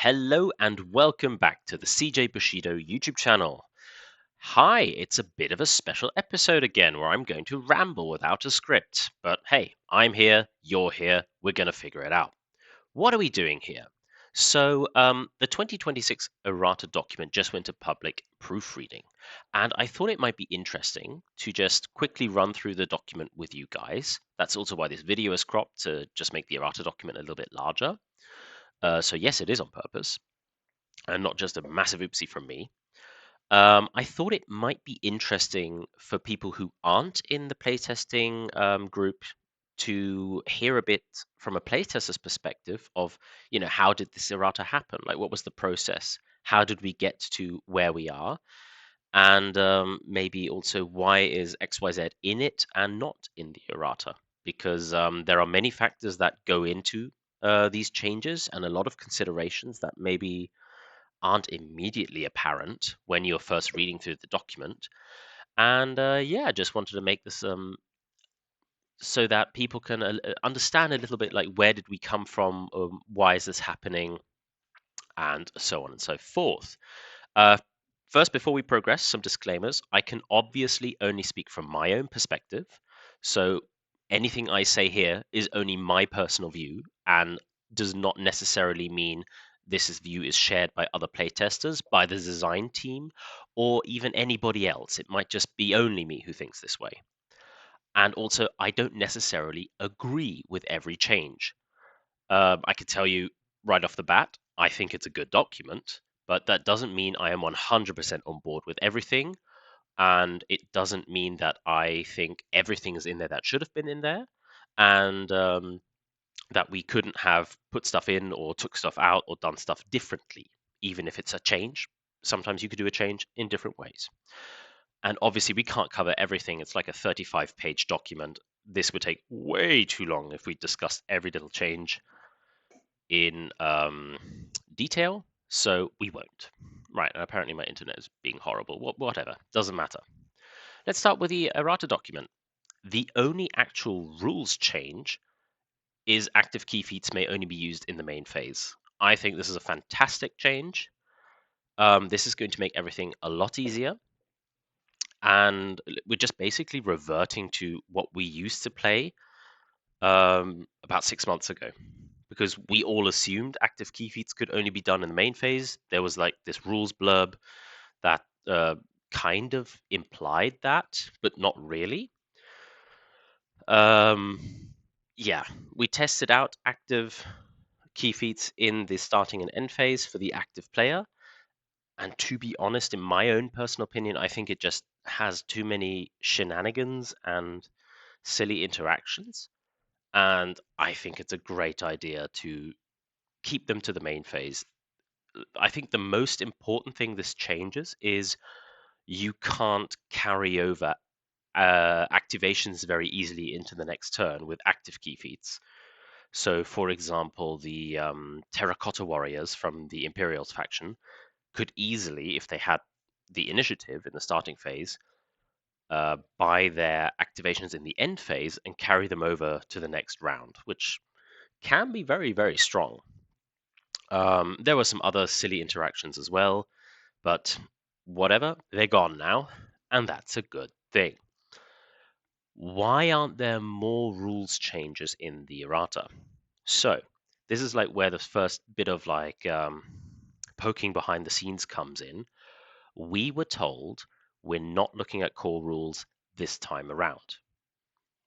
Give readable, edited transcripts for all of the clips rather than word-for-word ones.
Hello and welcome back to the CJ Bushido YouTube channel. Hi, it's a bit of a special episode again where I'm going to ramble without a script. But hey, I'm here, you're here, we're going to figure it out. What are we doing here? So, the 2026 Errata document just went to public proofreading, and I thought it might be interesting to just quickly run through the document with you guys. That's also why this video is cropped to just make the Errata document a little bit larger. So yes, it is on purpose and not just a massive oopsie from me. I thought it might be interesting for people who aren't in the playtesting group to hear a bit from a playtester's perspective of, how did this errata happen? Like, what was the process? How did we get to where we are? And maybe also why is XYZ in it and not in the errata? Because there are many factors that go into these changes and a lot of considerations that maybe aren't immediately apparent when you're first reading through the document. And yeah, I just wanted to make this so that people can understand a little bit like where did we come from, why is this happening, and so on and so forth. Uh, First, before we progress, some disclaimers. I can obviously only speak from my own perspective. So anything I say here is only my personal view and does not necessarily mean view is shared by other playtesters, by the design team, or even anybody else. It might just be only me who thinks this way. And also, I don't necessarily agree with every change. I could tell you right off the bat, I think it's a good document, but that doesn't mean I am 100% on board with everything. And it doesn't mean that I think everything is in there that should have been in there. And that we couldn't have put stuff in or took stuff out or done stuff differently, even if it's a change. Sometimes you could do a change in different ways. And obviously, we can't cover everything. It's like a 35-page document. This would take way too long if we discussed every little change in detail, so we won't. Right, and apparently my internet is being horrible. Whatever, doesn't matter. Let's start with the errata document. The only actual rules change is active key feats may only be used in the main phase. I think this is a fantastic change. This is going to make everything a lot easier. And we're just basically reverting to what we used to play about 6 months ago, because we all assumed active key feats could only be done in the main phase. There was like this rules blurb that kind of implied that, but not really. Yeah, we tested out active key feats in the starting and end phase for the active player. And to be honest, in my own personal opinion, I think it just has too many shenanigans and silly interactions. And I think it's a great idea to keep them to the main phase. I think the most important thing this changes is you can't carry over activations very easily into the next turn with active key feats. So, for example, the Terracotta Warriors from the Imperials faction could easily, if they had the initiative in the starting phase, buy their activations in the end phase and carry them over to the next round, which can be very, very strong. There were some other silly interactions as well, but whatever, they're gone now, and that's a good thing. Why aren't there more rules changes in the errata? So, this is like where the first bit of like poking behind the scenes comes in. We were told we're not looking at core rules this time around.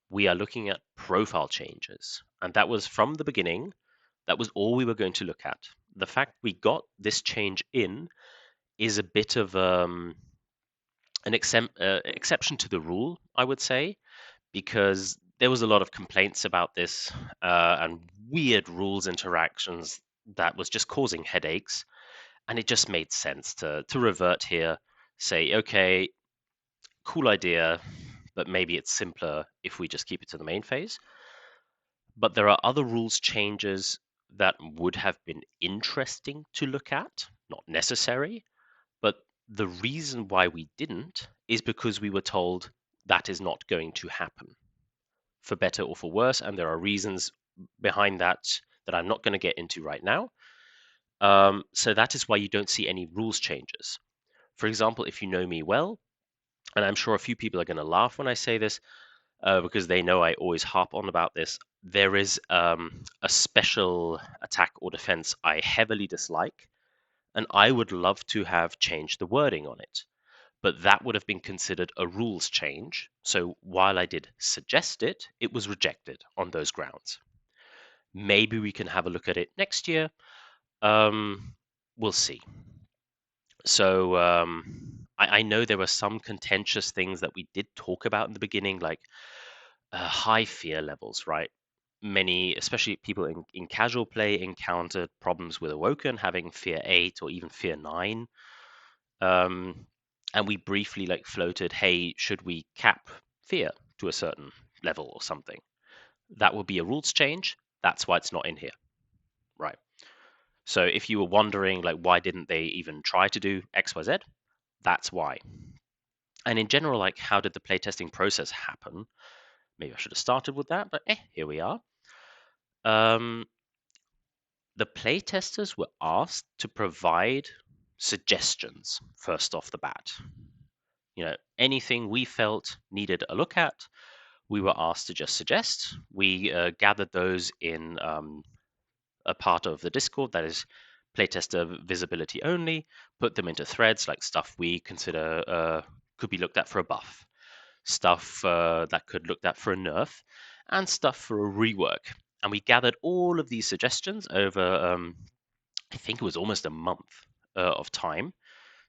We are looking at profile changes, and that was from the beginning. That was all we were going to look at. The fact we got this change in is a bit of an exception to the rule, I would say, because there was a lot of complaints about this and weird rules interactions that was just causing headaches. And it just made sense to revert here, say, okay, cool idea, but maybe it's simpler if we just keep it to the main phase. But there are other rules changes that would have been interesting to look at, not necessary. But the reason why we didn't is because we were told that is not going to happen, for better or for worse. And there are reasons behind that that I'm not going to get into right now. So that is why you don't see any rules changes. For example, if you know me well, and I'm sure a few people are going to laugh when I say this, because they know I always harp on about this. There is a special attack or defense I heavily dislike, and I would love to have changed the wording on it. But that would have been considered a rules change. So while I did suggest it, it was rejected on those grounds. Maybe we can have a look at it next year. We'll see. So I know there were some contentious things that we did talk about in the beginning, like high fear levels, right? Many, especially people in casual play, encountered problems with Awoken having fear 8 or even fear 9. And we briefly like floated, hey, should we cap fear to a certain level or something? That would be a rules change. That's why it's not in here, right? So if you were wondering, like, why didn't they even try to do X, Y, Z? That's why. And in general, like, how did the playtesting process happen? Maybe I should have started with that, but here we are. The playtesters were asked to provide suggestions first off the bat. You know, anything we felt needed a look at, we were asked to just suggest. We gathered those in a part of the Discord that is playtester visibility only, put them into threads like stuff we consider could be looked at for a buff, stuff that could look at for a nerf, and stuff for a rework. And we gathered all of these suggestions over, I think it was almost a month of time.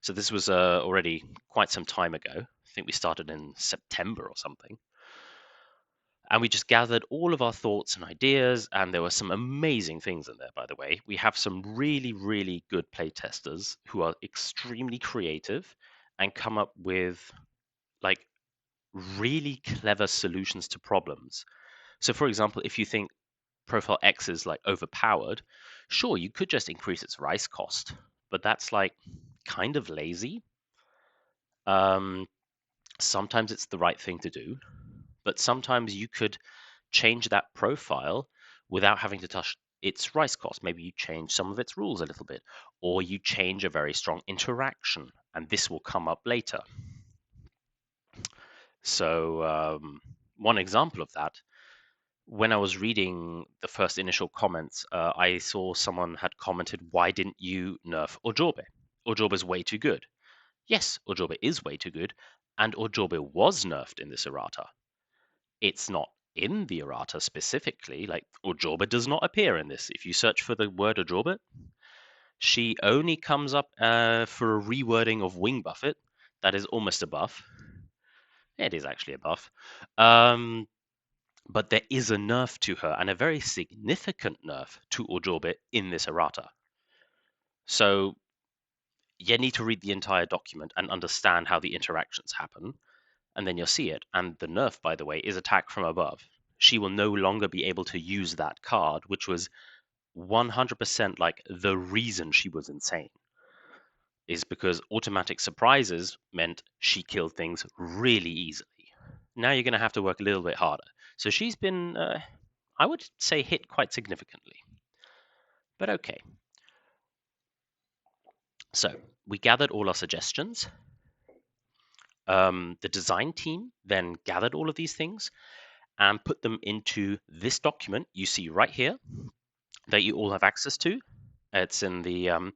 So this was already quite some time ago. I think we started in September or something. And we just gathered all of our thoughts and ideas, and there were some amazing things in there, by the way. We have some really, really good playtesters who are extremely creative and come up with like really clever solutions to problems. So, for example, if you think Profile X is like overpowered, sure, you could just increase its rise cost, but that's like kind of lazy. Um, Sometimes it's the right thing to do, but sometimes you could change that profile without having to touch its rise cost. Maybe you change some of its rules a little bit, or you change a very strong interaction, and this will come up later. So, one example of that, when I was reading the first initial comments, I saw someone had commented, why didn't you nerf Ojobe? Ojobe is way too good. Yes, Ojobe is way too good, and Ojobe was nerfed in this errata. It's not in the errata specifically, like Ojobe does not appear in this. If you search for the word Ojobe, she only comes up for a rewording of Wing Buffet. That is almost a buff. It is actually a buff. But there is a nerf to her, and a very significant nerf to Ojobe in this errata. So you need to read the entire document and understand how the interactions happen, and then you'll see it. And the nerf, by the way, is attack from above. She will no longer be able to use that card, which was 100% like the reason she was insane, is because automatic surprises meant she killed things really easily. Now you're going to have to work a little bit harder. So she's been, I would say, hit quite significantly. But okay. So we gathered all our suggestions. The design team then gathered all of these things and put them into this document you see right here that you all have access to. It's in the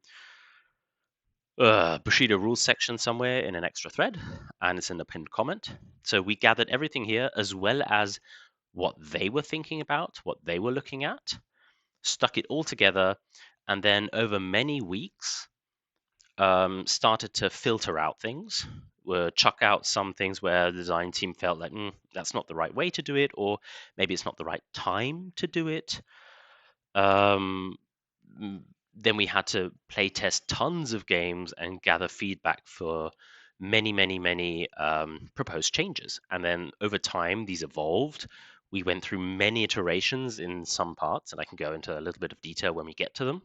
Bushido rules section somewhere in an extra thread, and it's in the pinned comment. So we gathered everything here, as well as what they were thinking about, what they were looking at, stuck it all together, and then over many weeks started to filter out things, chuck out some things where the design team felt like that's not the right way to do it, or maybe it's not the right time to do it. Then we had to play test tons of games and gather feedback for many proposed changes. And then over time, these evolved. We went through many iterations in some parts, and I can go into a little bit of detail when we get to them.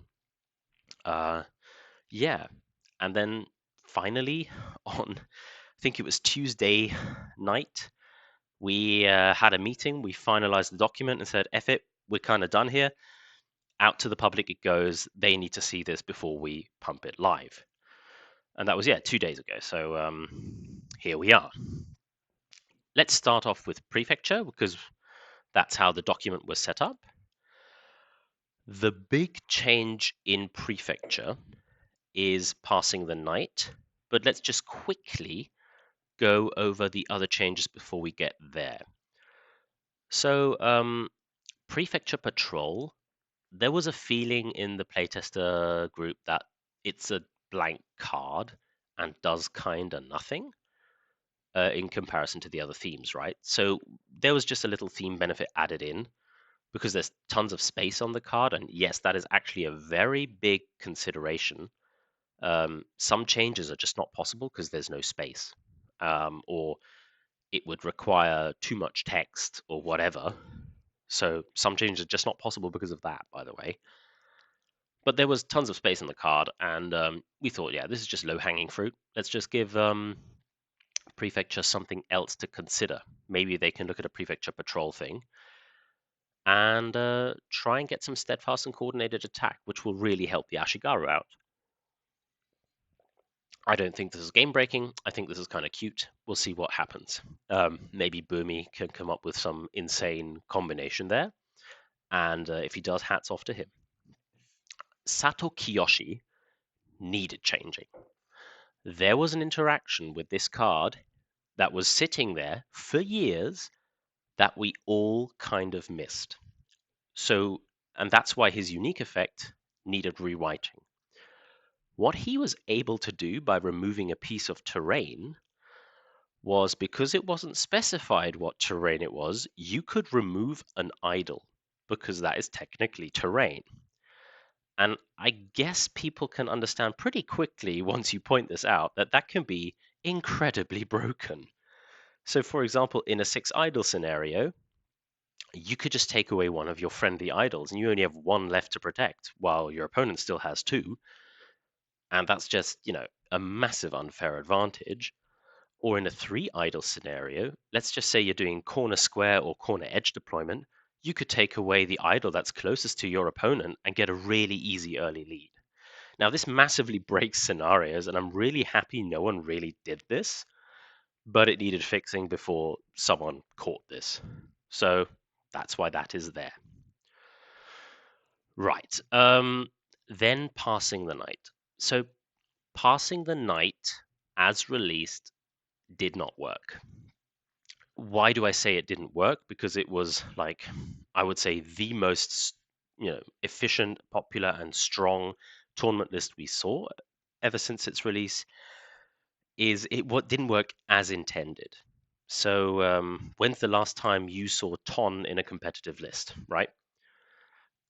Yeah. And then finally, on I think it was Tuesday night, we had a meeting. We finalized the document and said, F it, we're kind of done here. out to the public it goes. They need to see this before we pump it live. And that was, 2 days ago. So here we are. Let's start off with Prefecture because that's how the document was set up. The big change in Prefecture is passing the night, but let's just quickly go over the other changes before we get there. So Prefecture Patrol, there was a feeling in the playtester group that it's a blank card and does kind of nothing in comparison to the other themes, right? So there was just a little theme benefit added in because there's tons of space on the card, and yes, that is actually a very big consideration. Some changes are just not possible because there's no space, or it would require too much text or whatever. So some changes are just not possible because of that, by the way. But there was tons of space in the card, and we thought, yeah, this is just low-hanging fruit. Let's just give Prefecture something else to consider. Maybe they can look at a Prefecture Patrol thing and try and get some steadfast and coordinated attack, which will really help the Ashigaru out. I don't think this is game breaking. I think this is kind of cute. We'll see what happens. Maybe Boomy can come up with some insane combination there. And if he does, hats off to him. Sato Kiyoshi needed changing. There was an interaction with this card that was sitting there for years that we all kind of missed. So, and that's why his unique effect needed rewriting. What he was able to do by removing a piece of terrain was because it wasn't specified what terrain it was, you could remove an idol because that is technically terrain. And I guess people can understand pretty quickly once you point this out that that can be incredibly broken. So, for example, in a 6 idol scenario, you could just take away one of your friendly idols and you only have one left to protect while your opponent still has two. And that's just, a massive unfair advantage. Or in a 3 idle scenario, let's just say you're doing corner square or corner edge deployment, you could take away the idle that's closest to your opponent and get a really easy early lead. Now, this massively breaks scenarios, and I'm really happy no one really did this, but it needed fixing before someone caught this. So that's why that is there. Right. Then passing the night. So passing the night as released did not work. Why do I say it didn't work? Because it was like, I would say, the most efficient, popular, and strong tournament list we saw ever since its release. Is it what didn't work as intended? So when's the last time you saw Ton in a competitive list, right?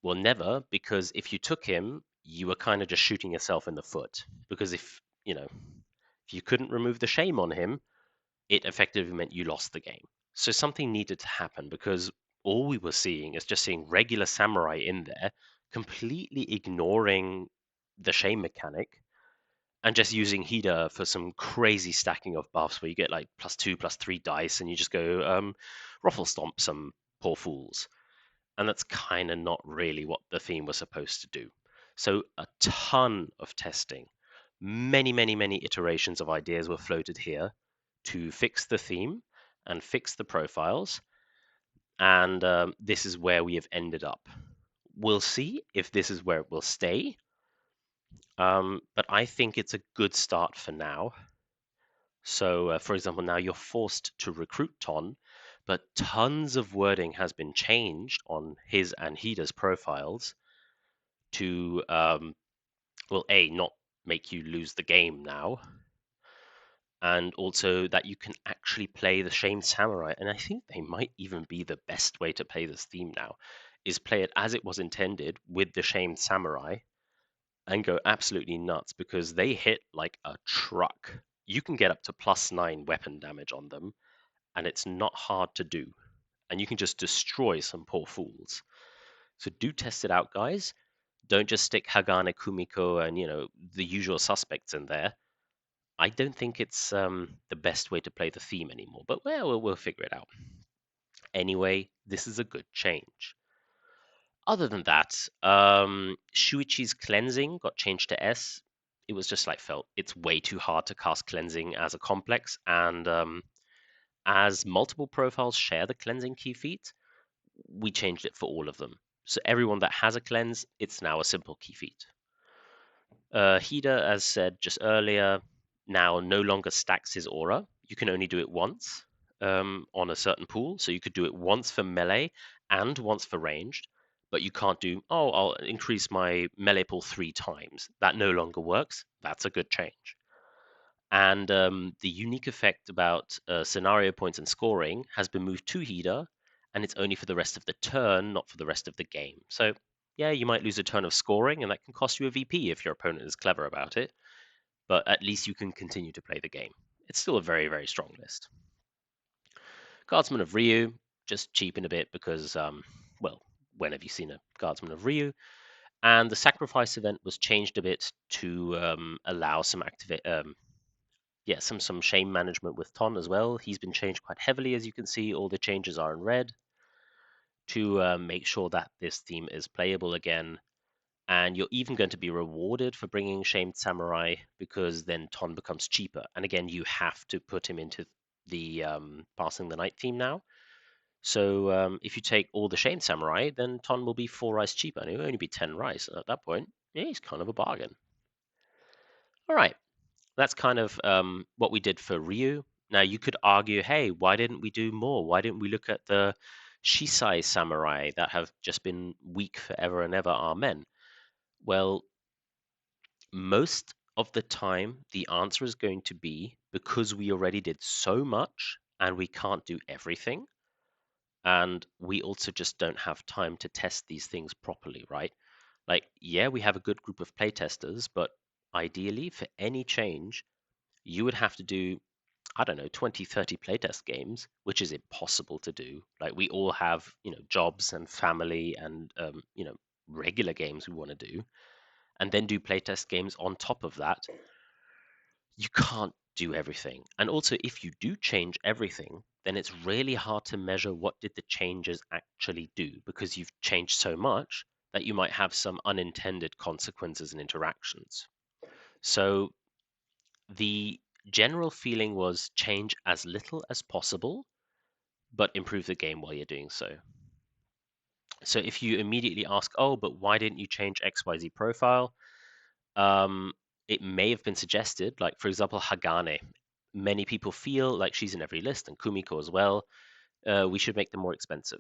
Well, never, because if you took him, you were kind of just shooting yourself in the foot. Because if you couldn't remove the shame on him, it effectively meant you lost the game. So something needed to happen because all we were seeing is just seeing regular samurai in there, completely ignoring the shame mechanic and just using Hida for some crazy stacking of buffs where you get like +2, +3 dice and you just go ruffle stomp some poor fools. And that's kind of not really what the theme was supposed to do. So a ton of testing, many, many, many iterations of ideas were floated here to fix the theme and fix the profiles. And this is where we have ended up. We'll see if this is where it will stay. But I think it's a good start for now. So, for example, now you're forced to recruit Ton, but tons of wording has been changed on his and Hida's profiles to, well, A, not make you lose the game now, and also that you can actually play the Shamed Samurai. And I think they might even be the best way to play this theme now, is play it as it was intended with the Shamed Samurai and go absolutely nuts because they hit like a truck. You can get up to +9 weapon damage on them, and it's not hard to do. And you can just destroy some poor fools. So do test it out, guys. Don't just stick Hagane, Kumiko, and the usual suspects in there. I don't think it's the best way to play the theme anymore, but we'll figure it out. Anyway, this is a good change. Other than that, Shuichi's cleansing got changed to S. It was just like felt it's way too hard to cast cleansing as a complex, and as multiple profiles share the cleansing key feat, we changed it for all of them. So everyone that has a cleanse, it's now a simple key feat. Hida, as said just earlier, now no longer stacks his aura. You can only do it once on a certain pool. So you could do it once for melee and once for ranged, but you can't do, oh, I'll increase my melee pool 3 times. That no longer works. That's a good change. And the unique effect about scenario points and scoring has been moved to Hida, and it's only for the rest of the turn, not for the rest of the game. So yeah, you might lose a turn of scoring, and that can cost you a VP if your opponent is clever about it, but at least you can continue to play the game. It's still a very, very strong list. Guardsman of Ryu, just cheapen a bit because, well, when have you seen a Guardsman of Ryu? And the sacrifice event was changed a bit to allow some some shame management with Ton as well. He's been changed quite heavily, as you can see. All the changes are in red to make sure that this theme is playable again. And you're even going to be rewarded for bringing Shamed Samurai because then Ton becomes cheaper. And again, you have to put him into the Passing the Night theme now. So if you take all the Shamed Samurai, then Ton will be 4 rice cheaper, and he'll only be 10 rice. And at that point, yeah, he's kind of a bargain. All right, that's kind of what we did for Ryu. Now you could argue, hey, why didn't we do more? Why didn't we look at the Shisai samurai that have just been weak forever and ever? Amen. Well, most of the time, the answer is going to be because we already did so much and we can't do everything. And we also just don't have time to test these things properly, right? Like, yeah, we have a good group of playtesters, but ideally, for any change, you would have to do, I don't know, 20, 30 playtest games, which is impossible to do. Like, we all have, jobs and family and, regular games we want to do, and then do playtest games on top of that. You can't do everything. And also, if you do change everything, then it's really hard to measure what did the changes actually do because you've changed so much that you might have some unintended consequences and interactions. So the general feeling was change as little as possible, but improve the game while you're doing so. So if you immediately ask, oh, but why didn't you change XYZ profile? It may have been suggested, like for example, Hagane. Many people feel like she's in every list, and Kumiko as well. We should make them more expensive.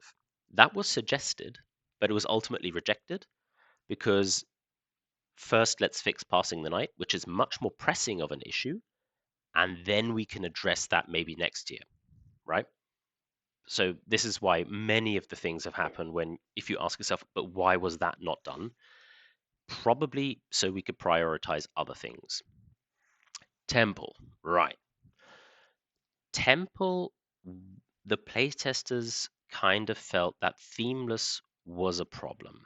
That was suggested, but it was ultimately rejected because first, let's fix Passing the Night, which is much more pressing of an issue, and then we can address that maybe next year, right? So this is why many of the things have happened when, if you ask yourself, but why was that not done? Probably so we could prioritize other things. Temple, right. Temple, the playtesters kind of felt that themeless was a problem.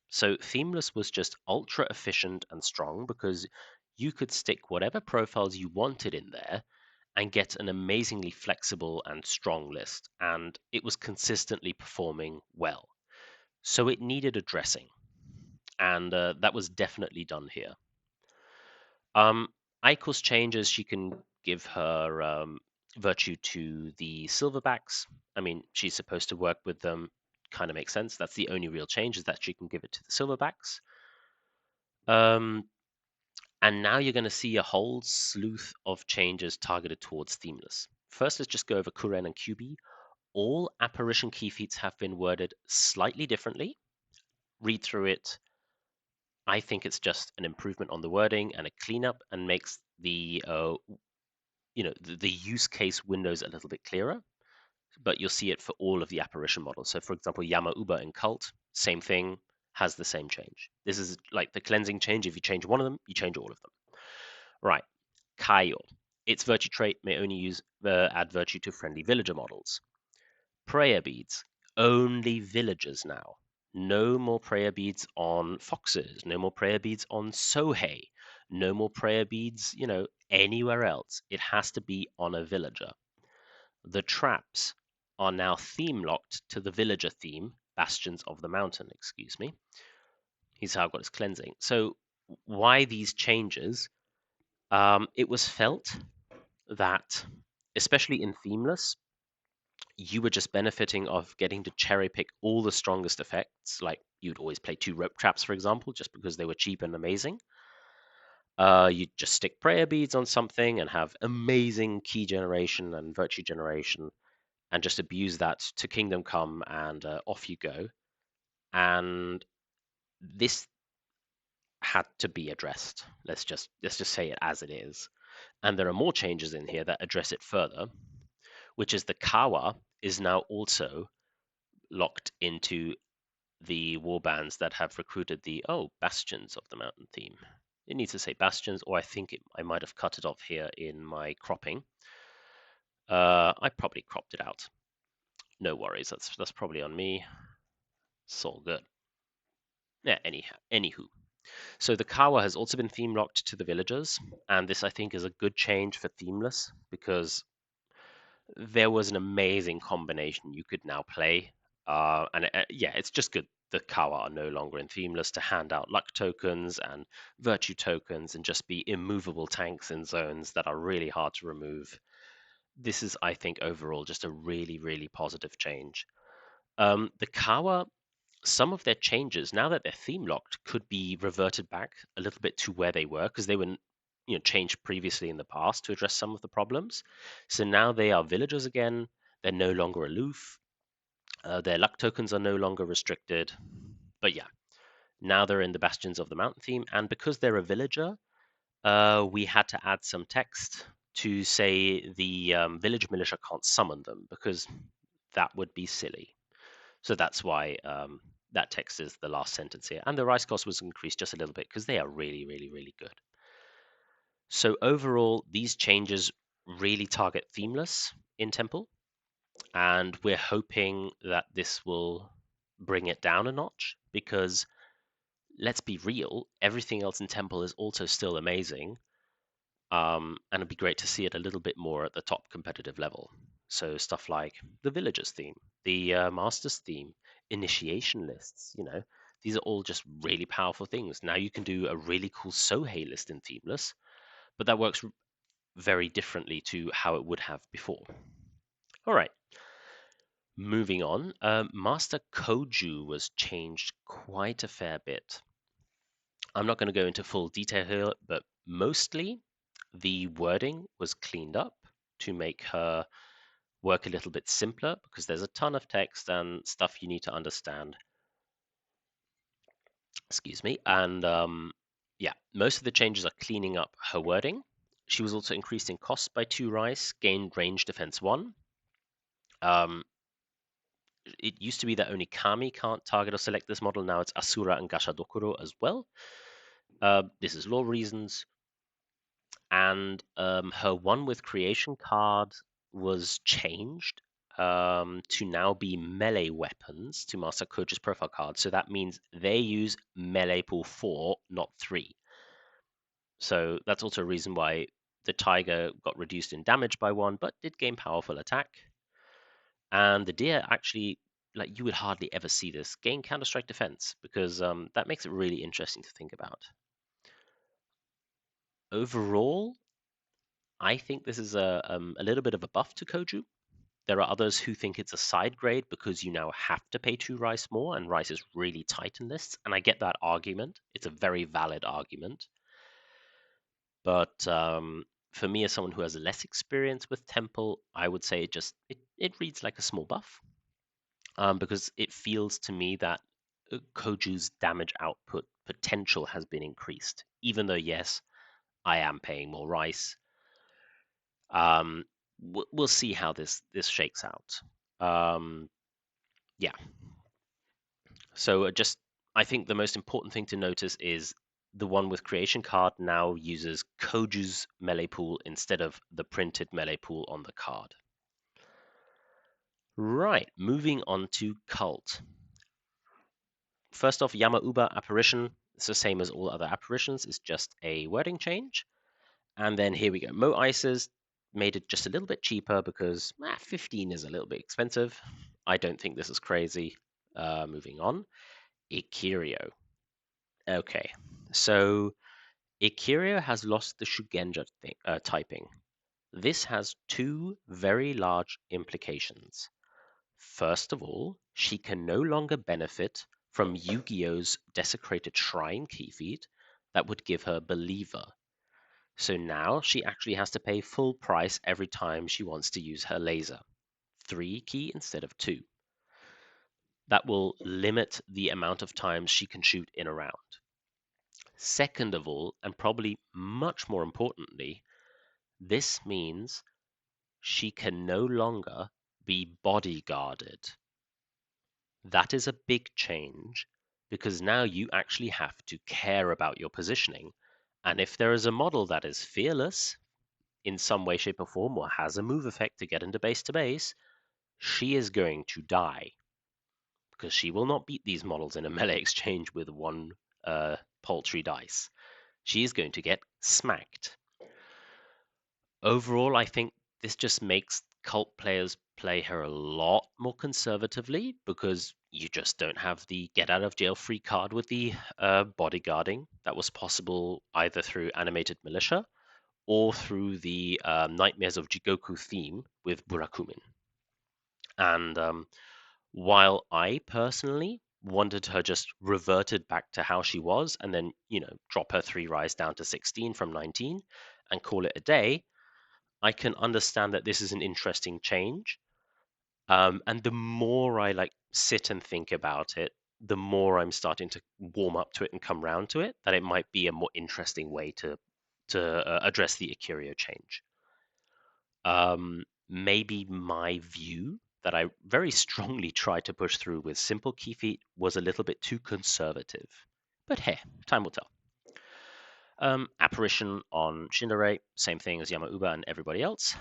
So themeless was just ultra efficient and strong because you could stick whatever profiles you wanted in there and get an amazingly flexible and strong list, and it was consistently performing well. So it needed addressing, and that was definitely done here. Aiko's changes, she can give her virtue to the silverbacks. I mean, she's supposed to work with them. Kind of makes sense. That's the only real change is that she can give it to the silverbacks. And now you're going to see a whole slew of changes targeted towards themeless. First, let's just go over Kuren and QB. All apparition key feats have been worded slightly differently. Read through it. I think it's just an improvement on the wording and a cleanup and makes the the use case windows a little bit clearer, but you'll see it for all of the apparition models. So for example, Yamauba and Cult, same thing, has the same change. This is like the cleansing change. If you change one of them, you change all of them. Right. Kaio. Its virtue trait may only use add virtue to friendly villager models. Prayer beads. Only villagers now. No more prayer beads on foxes. No more prayer beads on Sohei. No more prayer beads, anywhere else. It has to be on a villager. The traps are now theme locked to the villager theme Bastions of the Mountain, excuse me. Hisao got his cleansing. So why these changes? It was felt that, especially in Themeless, you were just benefiting of getting to cherry pick all the strongest effects. Like you'd always play 2 rope traps, for example, just because they were cheap and amazing. You'd just stick prayer beads on something and have amazing key generation and virtue generation, and just abuse that to Kingdom Come, and off you go. And this had to be addressed. Let's just say it as it is. And there are more changes in here that address it further, which is the Kawa is now also locked into the warbands that have recruited the Bastions of the Mountain theme. It needs to say Bastions, or I think I might have cut it off here in my cropping. I probably cropped it out. No worries, that's probably on me. It's all good. Yeah, anywho. So the Kawa has also been theme locked to the villagers, and this I think is a good change for Themeless, because there was an amazing combination you could now play. Yeah, it's just good the Kawa are no longer in Themeless to hand out luck tokens and virtue tokens and just be immovable tanks in zones that are really hard to remove. This is, I think, overall just a really, really positive change. The Kawa, some of their changes, now that they're theme locked, could be reverted back a little bit to where they were, because they were changed previously in the past to address some of the problems. So now they are villagers again. They're no longer aloof. Their luck tokens are no longer restricted. But yeah, now they're in the Bastions of the Mountain theme, and because they're a villager, we had to add some text to say the village militia can't summon them, because that would be silly. So that's why that text is the last sentence here. And the rice cost was increased just a little bit because they are really, really, really good. So overall, these changes really target Themeless in Temple. And we're hoping that this will bring it down a notch, because let's be real, everything else in Temple is also still amazing. And it'd be great to see it a little bit more at the top competitive level. So stuff like the Villagers theme, the Masters theme, initiation lists, these are all just really powerful things. Now you can do a really cool Sohei list in Themeless, but that works very differently to how it would have before. All right. Moving on, Master Koju was changed quite a fair bit. I'm not going to go into full detail here, but mostly the wording was cleaned up to make her work a little bit simpler, because there's a ton of text and stuff you need to understand. Excuse me. And yeah, most of the changes are cleaning up her wording. She was also increased in cost by 2 rice, gained range defense 1. It used to be that only Kami can't target or select this model. Now it's Asura and Gashadokuro as well. This is law reasons. And her one with creation card was changed to now be melee weapons to Master Koju's profile card. So that means they use melee pool 4, not 3. So that's also a reason why the Tiger got reduced in damage by 1, but did gain powerful attack. And the Deer actually, like, you would hardly ever see this, gain counter-strike defense, because that makes it really interesting to think about. Overall, I think this is a little bit of a buff to Koju. There are others who think it's a side grade because you now have to pay 2 rice more, and rice is really tight in lists, and I get that argument. It's a very valid argument. But for me, as someone who has less experience with Temple, I would say it reads like a small buff, because it feels to me that Koju's damage output potential has been increased, even though, yes, I am paying more rice. We'll see how this shakes out. Yeah. So I think the most important thing to notice is the one with creation card now uses Koju's melee pool instead of the printed melee pool on the card. Right, moving on to Cult. First off, Yamauba Apparition. It's the same as all other apparitions. It's just a wording change. And then here we go. Mo Ices made it just a little bit cheaper because 15 is a little bit expensive. I don't think this is crazy. Moving on. Ikirio. Okay, so Ikirio has lost the Shugenja typing. This has two very large implications. First of all, she can no longer benefit from Yu-Gi-Oh's Desecrated Shrine key feat that would give her Believer. So now she actually has to pay full price every time she wants to use her laser. 3 key instead of 2. That will limit the amount of times she can shoot in a round. Second of all, and probably much more importantly, this means she can no longer be bodyguarded. That is a big change because now you actually have to care about your positioning. And if there is a model that is fearless in some way, shape, or form, or has a move effect to get into base to base, she is going to die because she will not beat these models in a melee exchange with one paltry dice. She is going to get smacked. Overall, I think this just makes cult players play her a lot more conservatively because you just don't have the get out of jail free card with the bodyguarding that was possible either through animated militia or through the Nightmares of Jigoku theme with Burakumin. And while I personally wanted her just reverted back to how she was and then, drop her 3 rise down to 16 from 19 and call it a day, I can understand that this is an interesting change. And the more I sit and think about it, the more I'm starting to warm up to it and come round to it, that it might be a more interesting way to address the Ikirio change. Maybe my view that I very strongly tried to push through with simple key feat was a little bit too conservative. But hey, time will tell. Apparition on Shinrei, same thing as Yamauba and everybody else.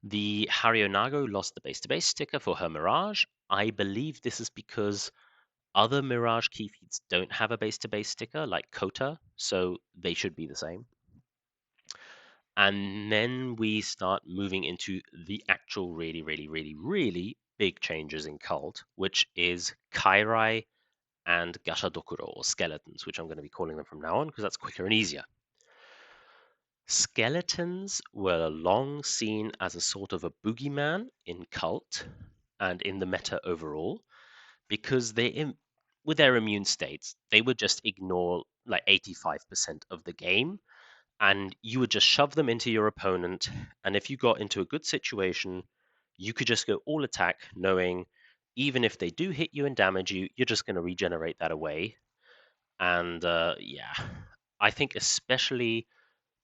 The Harionago lost the base-to-base sticker for her Mirage. I believe this is because other Mirage key feats don't have a base-to-base sticker, like Kota, so they should be the same. And then we start moving into the actual really big changes in Cult, which is Kairai and Gashadokuro, or skeletons, which I'm going to be calling them from now on because that's quicker and easier. Skeletons were long seen as a sort of a boogeyman in Cult and in the meta overall because with their immune states, they would just ignore 85% of the game and you would just shove them into your opponent. And if you got into a good situation, you could just go all attack, knowing even if they do hit you and damage you, you're just going to regenerate that away. And I think especially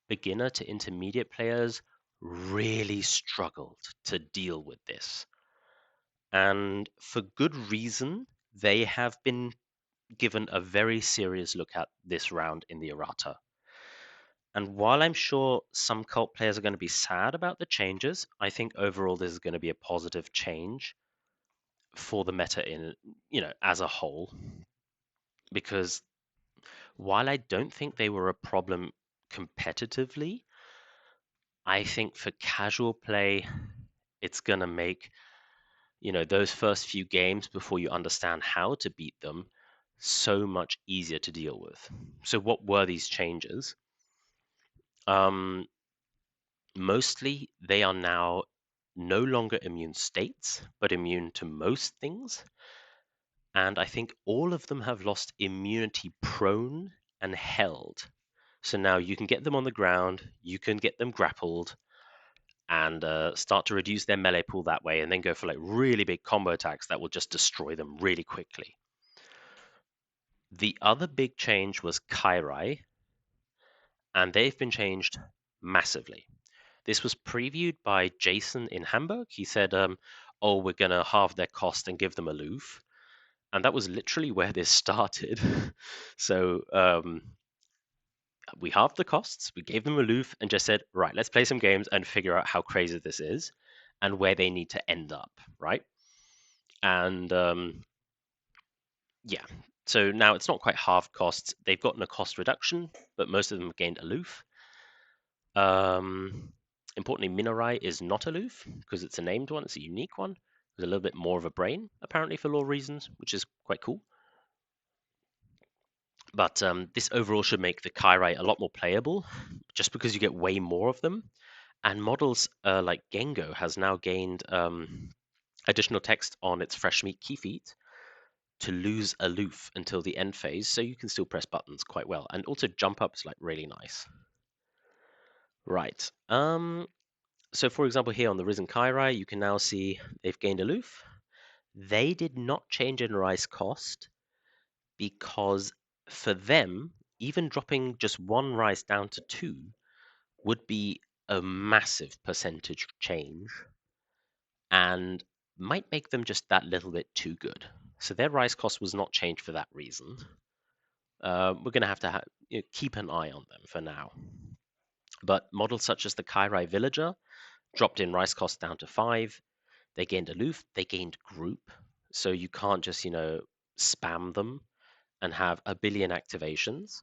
beginner to intermediate players really struggled to deal with this. And for good reason, they have been given a very serious look at this round in the Errata. And while I'm sure some cult players are going to be sad about the changes, I think overall this is going to be a positive change for the meta as a whole. Because while I don't think they were a problem competitively, I think for casual play, it's going to make, those first few games before you understand how to beat them so much easier to deal with. So what were these changes? Mostly, they are now no longer immune states, but immune to most things. And I think all of them have lost immunity prone and held. So now you can get them on the ground, you can get them grappled, and start to reduce their melee pool that way, and then go for really big combo attacks that will just destroy them really quickly. The other big change was Kairai, and they've been changed massively. This was previewed by Jason in Hamburg. He said, oh, we're going to halve their cost and give them aloof. And that was literally where this started. So we halved the costs, we gave them aloof, and just said, right, let's play some games and figure out how crazy this is and where they need to end up, right? And yeah, so now it's not quite half costs. They've gotten a cost reduction, but most of them have gained aloof. Importantly, Minorai is not aloof because it's a named one, it's a unique one. with a little bit more of a brain, apparently for lore reasons, which is quite cool. But this overall should make the Kyrai a lot more playable, just because you get way more of them. And models like Gengo has now gained additional text on its fresh meat key feat to lose aloof until the end phase, so you can still press buttons quite well. And also jump up is like really nice. Right. So for example, here on the Risen Kyrai, you can now see they've gained aloof. They did not change in rise cost because for them, even dropping just one rise down to 2 would be a massive percentage change and might make them just that little bit too good. So their rise cost was not changed for that reason. We're going to have to keep an eye on them for now. But models such as the Kyrai Villager dropped in rise cost down to 5. They gained aloof, they gained group. So you can't just, spam them and have a billion activations.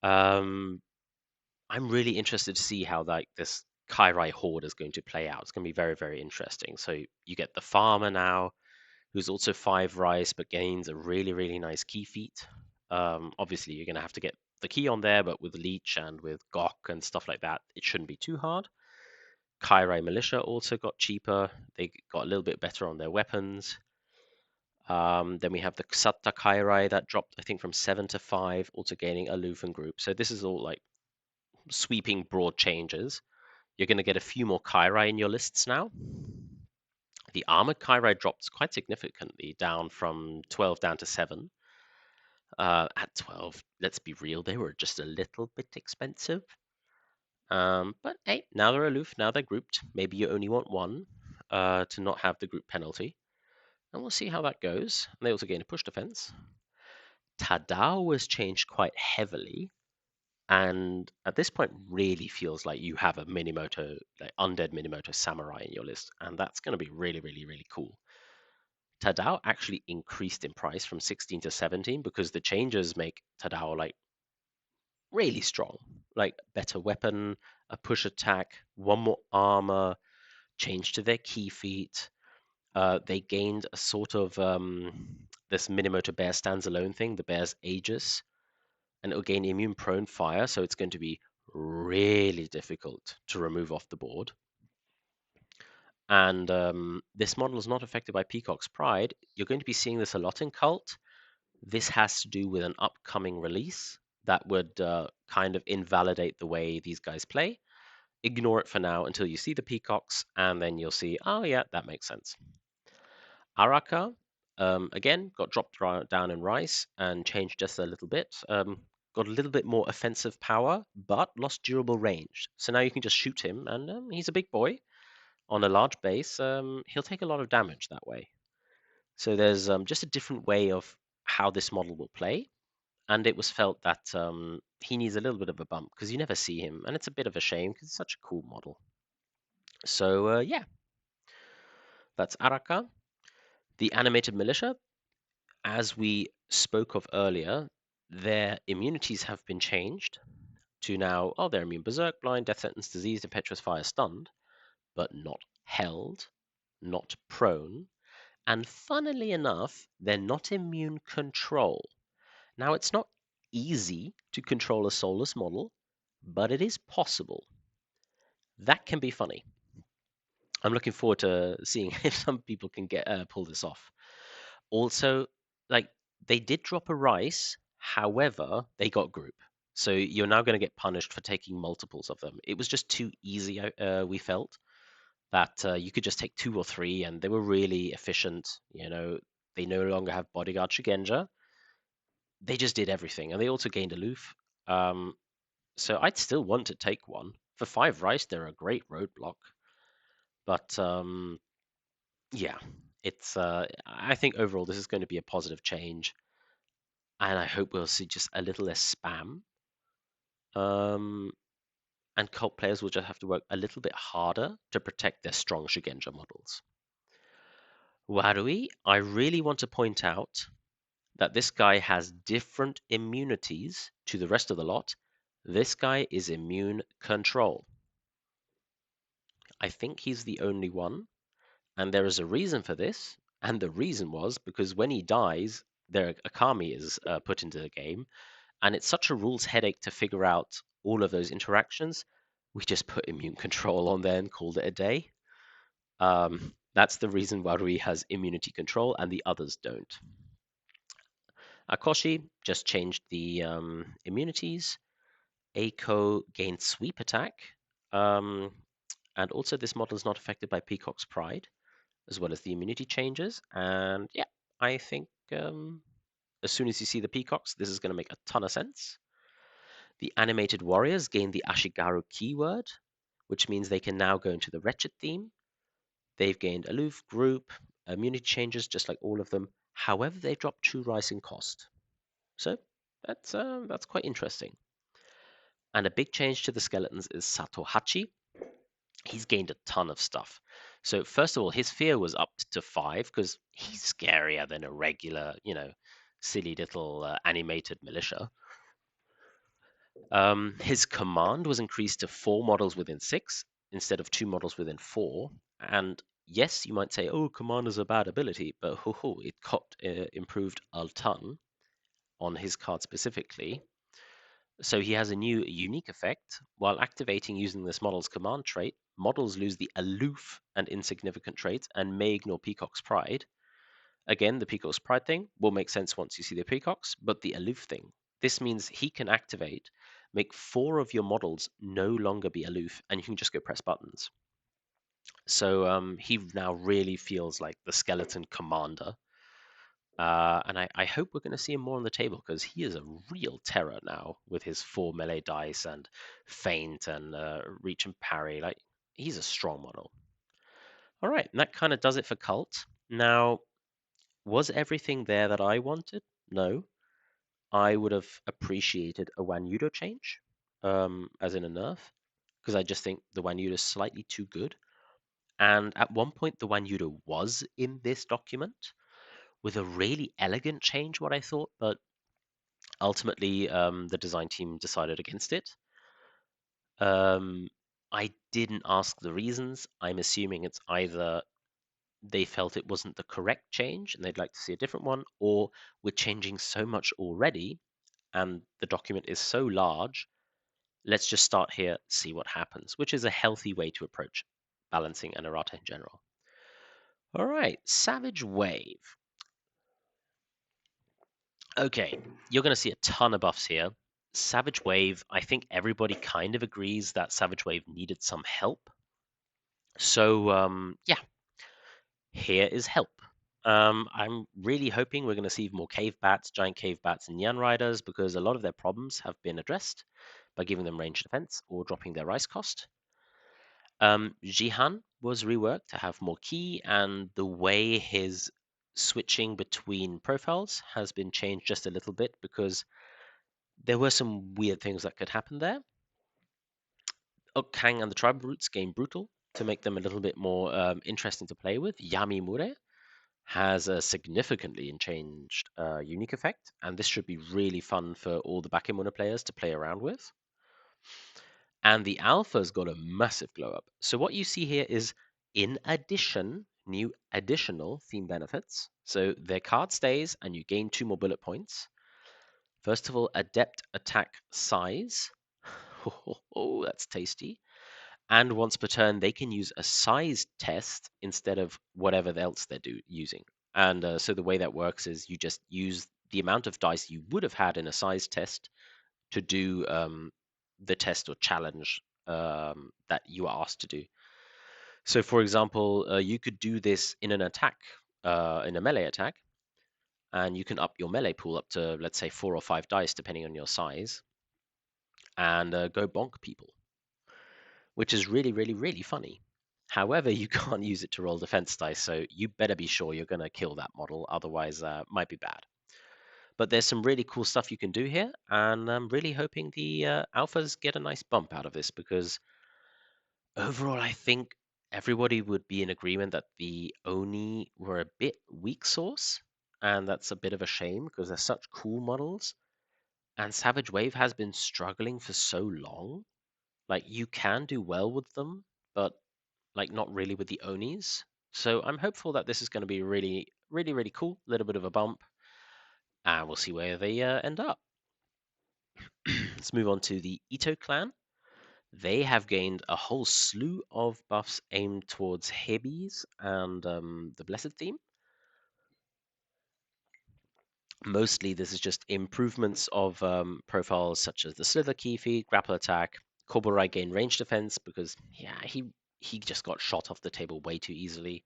I'm really interested to see how this Kyrai horde is going to play out. It's going to be very, very interesting. So you get the farmer now, who's also 5 rise but gains a really, really nice key feat. Obviously, you're going to have to get the key on there, but with Leech and with Gok and stuff like that, it shouldn't be too hard. Kyrai Militia also got cheaper. They got a little bit better on their weapons. Then we have the Ksata Kyrai that dropped, I think, from 7 to 5, also gaining aloof and group. So this is all like sweeping broad changes. You're going to get a few more Kyrai in your lists now. The armored Kyrai dropped quite significantly, down from 12 down to 7. At 12, let's be real, they were just a little bit expensive. But hey, now they're aloof, now they're grouped. Maybe you only want one to not have the group penalty. And we'll see how that goes. And they also gain a push defense. Tadao was changed quite heavily. And at this point, really feels like you have a Minimoto, like undead Minimoto samurai in your list. And that's going to be really, really, really cool. Tadao actually increased in price from 16 to 17 because the changes make Tadao like really strong. Like better weapon, a push attack, one more armor, change to their key feat. They gained a sort of this Minimoto Bear stands alone thing, the Bear's Aegis, and it'll gain immune prone fire, so it's going to be really difficult to remove off the board. And this model is not affected by Peacock's Pride. You're going to be seeing this a lot in Cult. This has to do with an upcoming release that would kind of invalidate the way these guys play. Ignore it for now until you see the peacocks, and then you'll see, oh yeah, that makes sense. Araka, again, got dropped down in Rice and changed just a little bit. Got a little bit more offensive power, but lost durable range. So now you can just shoot him, and he's a big boy on a large base. He'll take a lot of damage that way. So there's just a different way of how this model will play. And it was felt that he needs a little bit of a bump because you never see him, and it's a bit of a shame because it's such a cool model. So yeah, that's Araka. The animated militia, as we spoke of earlier, their immunities have been changed to now, oh, they're immune berserk, blind, death sentence, diseased, impetuous, fire, stunned, but not held, not prone, and funnily enough, they're not immune control. Now, it's not easy to control a soulless model, but it is possible. That can be funny. I'm looking forward to seeing if some people can get pull this off. Also, like they did drop a rice, however, they got group. So you're now going to get punished for taking multiples of them. It was just too easy. We felt that you could just take 2 or 3, and they were really efficient. They no longer have bodyguard Shigenja. They just did everything, and they also gained aloof. So I'd still want to take one for 5 rice. They're a great roadblock, but yeah, it's. I think overall this is going to be a positive change, and I hope we'll see just a little less spam. And cult players will just have to work a little bit harder to protect their strong Shigenja models. Warui, I really want to point out that this guy has different immunities to the rest of the lot. This guy is immune control. I think he's the only one. And there is a reason for this. And the reason was because when he dies, their Akami is put into the game. And it's such a rules headache to figure out all of those interactions. We just put immune control on there and called it a day. That's the reason why Rui has immunity control and the others don't. Akoshi just changed the immunities. Eiko gained sweep attack. Um, and also this model is not affected by Peacock's Pride, as well as the immunity changes. And yeah, I think as soon as you see the peacocks, this is going to make a ton of sense. The animated warriors gain the Ashigaru keyword, which means they can now go into the Wretched theme. They've gained aloof, group, immunity changes, just like all of them. However, they've dropped 2 rice in cost. So that's quite interesting. And a big change to the skeletons is Satohachi. He's gained a ton of stuff. So first of all, his fear was up to 5 because he's scarier than a regular, silly little animated militia. His command was increased to 4 models within 6 instead of 2 models within 4. And yes, you might say, oh, command is a bad ability, but it got improved a ton on his card specifically. So he has a new unique effect. While activating using this model's command trait, models lose the aloof and insignificant traits and may ignore Peacock's Pride. Again, the Peacock's Pride thing will make sense once you see the Peacocks, but the aloof thing, this means he can activate, make 4 of your models no longer be aloof, and you can just go press buttons. So he now really feels like the skeleton commander. And I hope we're going to see him more on the table because he is a real terror now with his 4 melee dice and feint and reach and parry. Like, he's a strong model. All right, and that kind of does it for Cult. Now, was everything there that I wanted? No. I would have appreciated a Wanyudo change, as in a nerf, because I just think the Wanyudo is slightly too good. And at one point, the Wanyudo was in this document with a really elegant change, what I thought, but ultimately the design team decided against it. I didn't ask the reasons. I'm assuming it's either they felt it wasn't the correct change and they'd like to see a different one, or we're changing so much already and the document is so large, let's just start here, see what happens, which is a healthy way to approach balancing an errata in general. All right, Savage Wave. Okay, you're going to see a ton of buffs here. Savage Wave, I think everybody kind of agrees that Savage Wave needed some help. So, yeah, here is help. I'm really hoping we're going to see more cave bats, giant cave bats, and Yan Riders because a lot of their problems have been addressed by giving them range defense or dropping their rice cost. Jihan was reworked to have more ki, and the way his switching between profiles has been changed just a little bit because there were some weird things that could happen there. Kang and the Tribal Roots gain Brutal to make them a little bit more interesting to play with. Yami Mure has a significantly changed unique effect, and this should be really fun for all the Bakemono players to play around with. And the alpha's got a massive glow up. So what you see here is, in addition, new additional theme benefits. So their card stays, and you gain 2 more bullet points. First of all, adept attack size. Oh, that's tasty. And once per turn, they can use a size test instead of whatever else they're using. And so the way that works is you just use the amount of dice you would have had in a size test to do the test or challenge that you are asked to do. So, for example, you could do this in an attack, in a melee attack, and you can up your melee pool up to, let's say, 4 or 5 dice, depending on your size, and go bonk people, which is really, really, really funny. However, you can't use it to roll defense dice, so you better be sure you're going to kill that model, otherwise, might be bad. But there's some really cool stuff you can do here, and I'm really hoping the alphas get a nice bump out of this because overall, I think everybody would be in agreement that the Oni were a bit weak sauce, and that's a bit of a shame because they're such cool models. And Savage Wave has been struggling for so long. Like, you can do well with them, but like not really with the Onis. So I'm hopeful that this is going to be really, really, really cool. A little bit of a bump, and we'll see where they end up. Let's move on to the Ito clan. They have gained a whole slew of buffs aimed towards Hebes and the Blessed theme. Mostly, this is just improvements of profiles such as the Slither key feed, grapple attack, Koburai gain range defense because yeah, he just got shot off the table way too easily,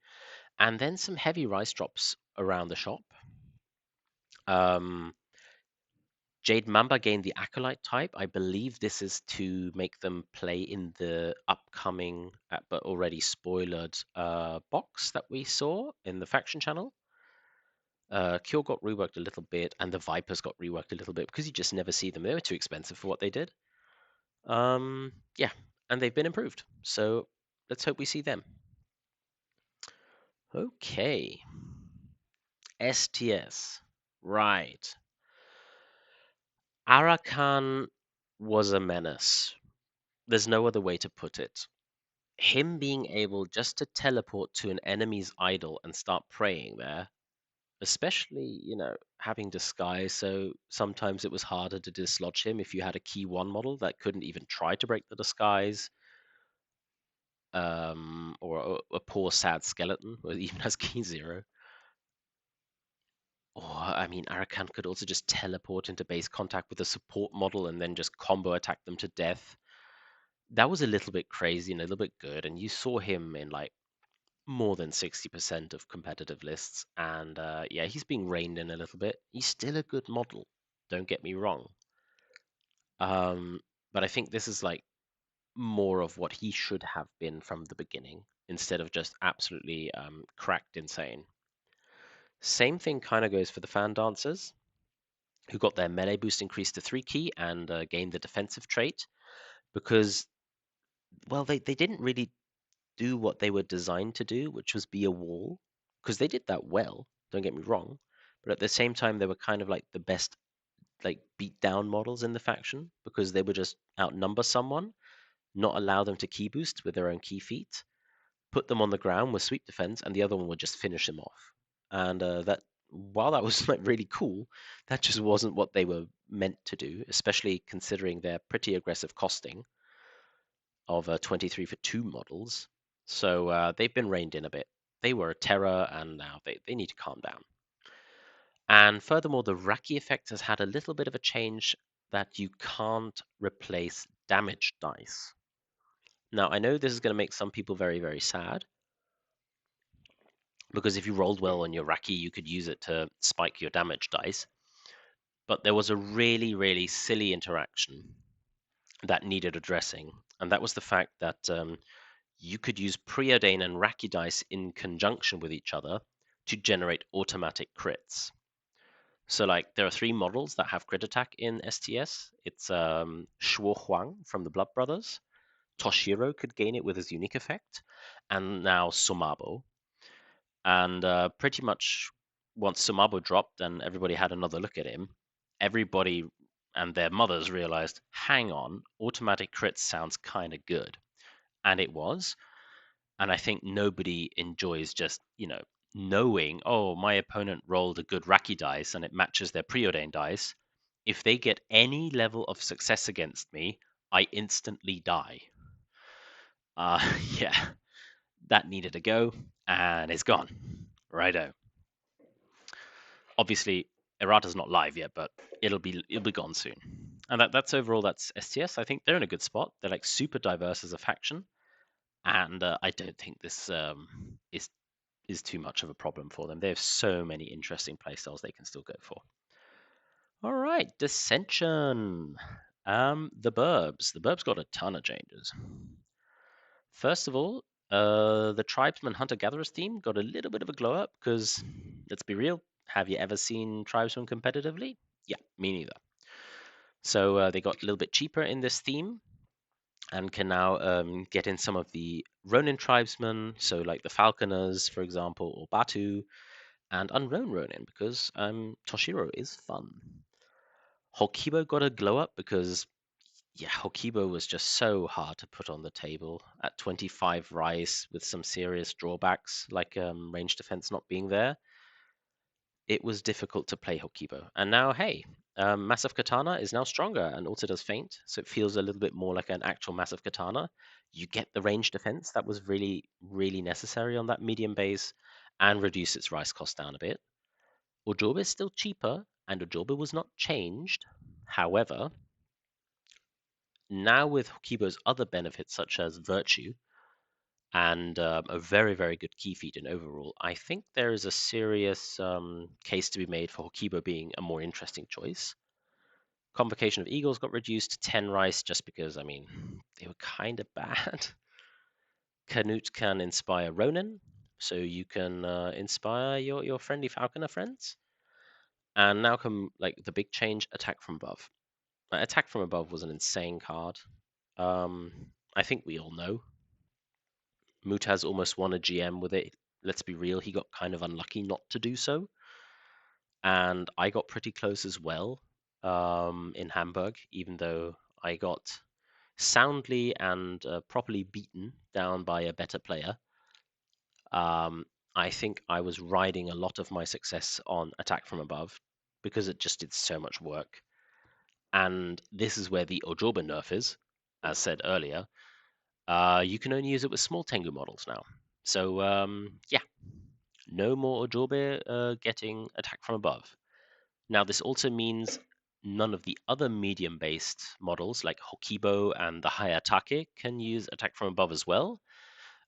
and then some heavy rice drops around the shop. Um, Jade Mamba gained the Acolyte type. I believe this is to make them play in the upcoming, but already spoilered box that we saw in the faction channel. Cure got reworked a little bit, and the Vipers got reworked a little bit because you just never see them. They were too expensive for what they did. Yeah, and they've been improved. So let's hope we see them. Okay. STS. Right. Arakan was a menace. There's no other way to put it. Him being able just to teleport to an enemy's idol and start praying there, especially, having disguise, so sometimes it was harder to dislodge him if you had a key 1 model that couldn't even try to break the disguise, or a poor sad skeleton who even has key 0. Or, I mean, Arakan could also just teleport into base contact with a support model and then just combo attack them to death. That was a little bit crazy and a little bit good, and you saw him in like more than 60% of competitive lists. And yeah, he's being reined in a little bit. He's still a good model, don't get me wrong. But I think this is like more of what he should have been from the beginning instead of just absolutely cracked insane. Same thing kind of goes for the fan dancers, who got their melee boost increased to 3 key and gained the defensive trait because, well, they didn't really do what they were designed to do, which was be a wall, because they did that well, don't get me wrong, but at the same time they were kind of like the best like beat down models in the faction because they would just outnumber someone, not allow them to key boost with their own key feat, put them on the ground with sweep defense, and the other one would just finish them off. And that, while that was like really cool, that just wasn't what they were meant to do, especially considering their pretty aggressive costing of 23 for 2 models. So they've been reined in a bit. They were a terror, and now they need to calm down. And furthermore, the Raki effect has had a little bit of a change that you can't replace damage dice. Now, I know this is going to make some people very, very sad, because if you rolled well on your Raki, you could use it to spike your damage dice. But there was a really, really silly interaction that needed addressing, and that was the fact that you could use preordain and Raki dice in conjunction with each other to generate automatic crits. So, like, there are 3 models that have crit attack in STS. It's Shuo Huang from the Blood Brothers. Toshiro could gain it with his unique effect, and now Sumabo. And pretty much once Sumabo dropped and everybody had another look at him, everybody and their mothers realized, hang on, automatic crits sounds kind of good. And it was. And I think nobody enjoys just, knowing, oh, my opponent rolled a good Raki dice and it matches their preordained dice. If they get any level of success against me, I instantly die. Yeah, that needed to go, and it's gone. Righto. Obviously, Errata's not live yet, but it'll be gone soon. And that's overall that's STS. I think they're in a good spot. They're like super diverse as a faction, and I don't think this is too much of a problem for them. They have so many interesting playstyles they can still go for. All right, Descension. The Burbs. The Burbs got a ton of changes. First of all, the Tribesman Hunter Gatherers team got a little bit of a glow up because, let's be real, have you ever seen Tribesman competitively? Yeah, me neither. So they got a little bit cheaper in this theme and can now get in some of the Ronin tribesmen, so like the Falconers, for example, or Batu, and Unknown Ronin, because Toshiro is fun. Hokibo got a glow up because Yeah, Hokibo was just so hard to put on the table at 25 rise with some serious drawbacks, like range defense not being there. It was difficult to play Hokibo. And now, hey, Massive Katana is now stronger and also does feint, so it feels a little bit more like an actual Massive Katana. You get the range defense that was really, really necessary on that medium base and reduce its rise cost down a bit. Ojobe is still cheaper, and Ojobe was not changed. However, now with Hokibo's other benefits, such as Virtue, and a very, very good key feat in overall, I think there is a serious case to be made for Hokibo being a more interesting choice. Convocation of Eagles got reduced to 10 rice just because, I mean, they were kind of bad. Canute can inspire Ronin, so you can inspire your friendly Falconer friends. And now come like the big change, attack from above. Attack from above was an insane card. I think we all know. Mutaz almost won a GM with it. Let's be real, he got kind of unlucky not to do so. And I got pretty close as well in Hamburg, even though I got soundly and properly beaten down by a better player. I think I was riding a lot of my success on attack from above because it just did so much work. And this is where the Ojoba nerf is, as said earlier. You can only use it with small Tengu models now. So, yeah, no more Ojobe getting attack from above. Now, this also means none of the other medium-based models like Hokibo and the Hayatake can use attack from above as well.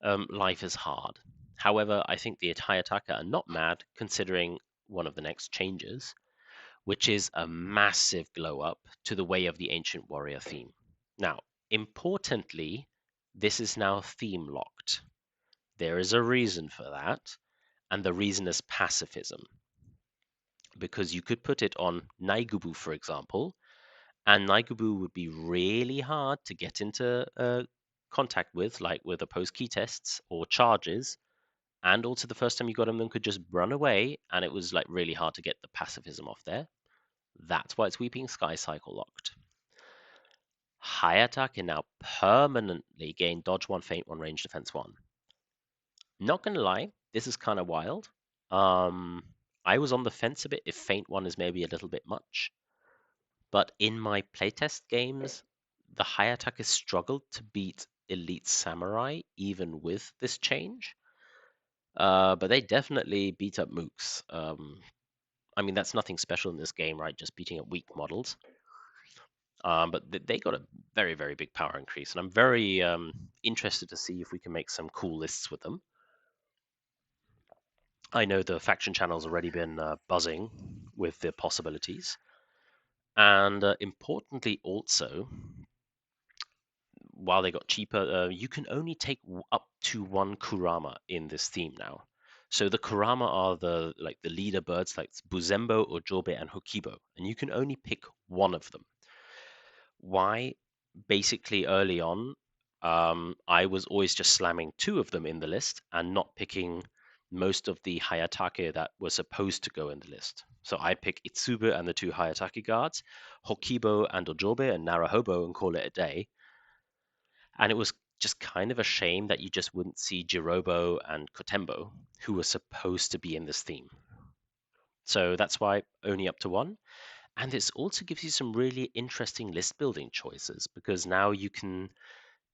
Life is hard. However, I think the Hayatake are not mad considering one of the next changes, which is a massive glow up to the Way of the Ancient Warrior theme. Now, importantly, this is now theme locked. There is a reason for that, and the reason is pacifism. Because you could put it on Naigubu, for example, and Naigubu would be really hard to get into contact with, like with opposed key tests or charges. And also, the first time you got them could just run away, and it was like really hard to get the pacifism off there. That's why it's Weeping Sky cycle locked. Hayata can now permanently gain dodge 1, feint 1, range defense 1. Not gonna lie, this is kind of wild. I was on the fence a bit if feint 1 is maybe a little bit much. But in my playtest games, the Hayatake has struggled to beat Elite Samurai even with this change. But they definitely beat up mooks. I mean, that's nothing special in this game, right? Just beating up weak models. But they got a very, very big power increase, and I'm very interested to see if we can make some cool lists with them. I know the faction channel's already been buzzing with the possibilities. And importantly, also, while they got cheaper, you can only take up to one Kurama in this theme now. So the Kurama are the leader birds like Buzembo, Ojobe, and Hokibo, and you can only pick one of them. Why? Basically, early on, I was always just slamming two of them in the list and not picking most of the Hayatake that were supposed to go in the list. So I pick Itsube and the two Hayatake guards, Hokibo and Ojobe and Narahobo, and call it a day. And it was just kind of a shame that you just wouldn't see Jirobo and Kotembo, who were supposed to be in this theme. So that's why only up to one. And this also gives you some really interesting list building choices because now you can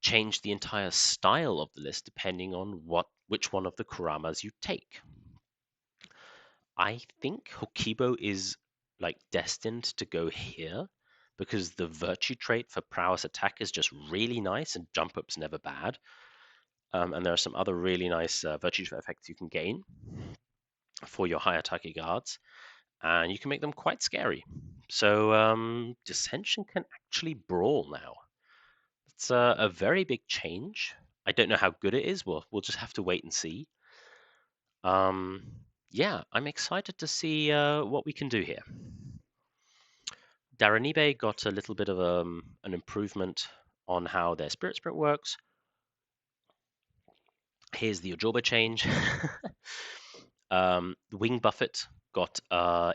change the entire style of the list depending on which one of the Kuramas you take. I think Hokibo is like destined to go here because the virtue trait for prowess attack is just really nice and jump up's never bad. And there are some other really nice virtue effects you can gain for your Hayatake guards, and you can make them quite scary. So Descension can actually brawl now. It's a very big change. I don't know how good it is. We'll just have to wait and see. Yeah, I'm excited to see what we can do here. Daranibe got a little bit of an improvement on how their Spirit Sprint works. Here's the Ojoba change. The Wing Buffet got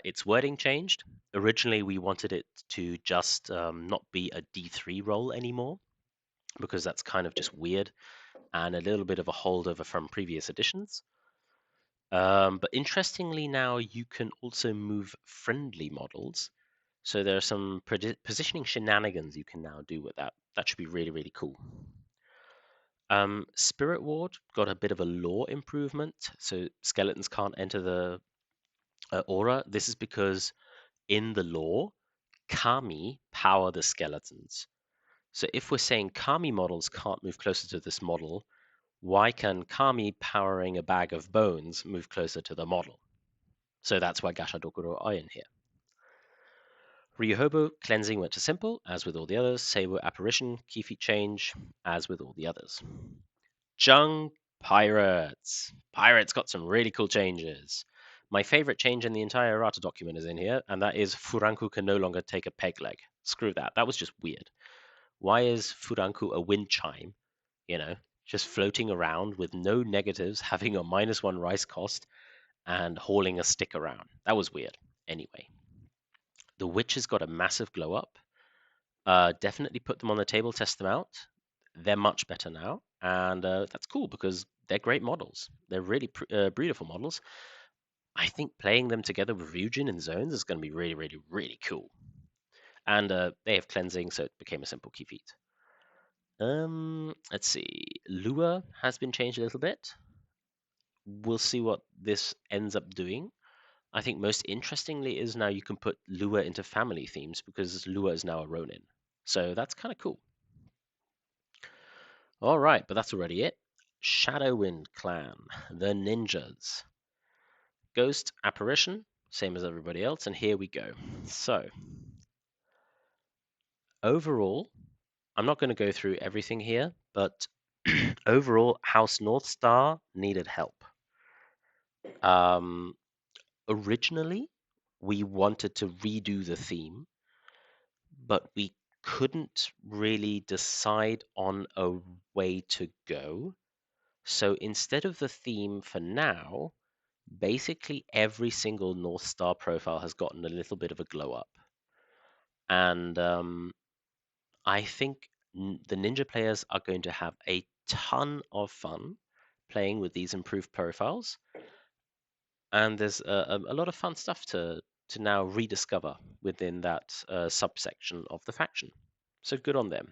its wording changed. Originally, we wanted it to just not be a D3 roll anymore, because that's kind of just weird and a little bit of a holdover from previous editions. But interestingly, now you can also move friendly models. So there are some positioning shenanigans you can now do with that. That should be really, really cool. Spirit Ward got a bit of a lore improvement, so skeletons can't enter the aura. This is because in the lore, Kami power the skeletons. So if we're saying Kami models can't move closer to this model, why can Kami powering a bag of bones move closer to the model? So that's why Gasha Dokuro are in here. Ryuhobo cleansing went to simple, as with all the others. Seibo apparition, key feat change, as with all the others. Jung Pirates. Pirates got some really cool changes. My favorite change in the entire Errata document is in here, and that is Furanku can no longer take a peg leg. Screw that. That was just weird. Why is Furanku a wind chime? You know, just floating around with no negatives, having a -1 rice cost, and hauling a stick around. That was weird. Anyway, the witch has got a massive glow up. Definitely put them on the table, test them out. They're much better now, and that's cool because they're great models. They're really beautiful models. I think playing them together with Ryujin in zones is going to be really, really, really cool. And they have cleansing, so it became a simple key feat. Let's see. Lure has been changed a little bit. We'll see what this ends up doing. I think most interestingly is now you can put Lure into family themes because Lure is now a Ronin. So that's kind of cool. All right, but that's already it. Shadowwind Clan, the Ninjas. Ghost Apparition, same as everybody else, and here we go. So, overall, I'm not going to go through everything here, but overall, House North Star needed help. Um, Originally, we wanted to redo the theme, but we couldn't really decide on a way to go. So instead of the theme for now, basically every single North Star profile has gotten a little bit of a glow up. And I think the Ninja players are going to have a ton of fun playing with these improved profiles. And there's a lot of fun stuff to now rediscover within that subsection of the faction. So good on them.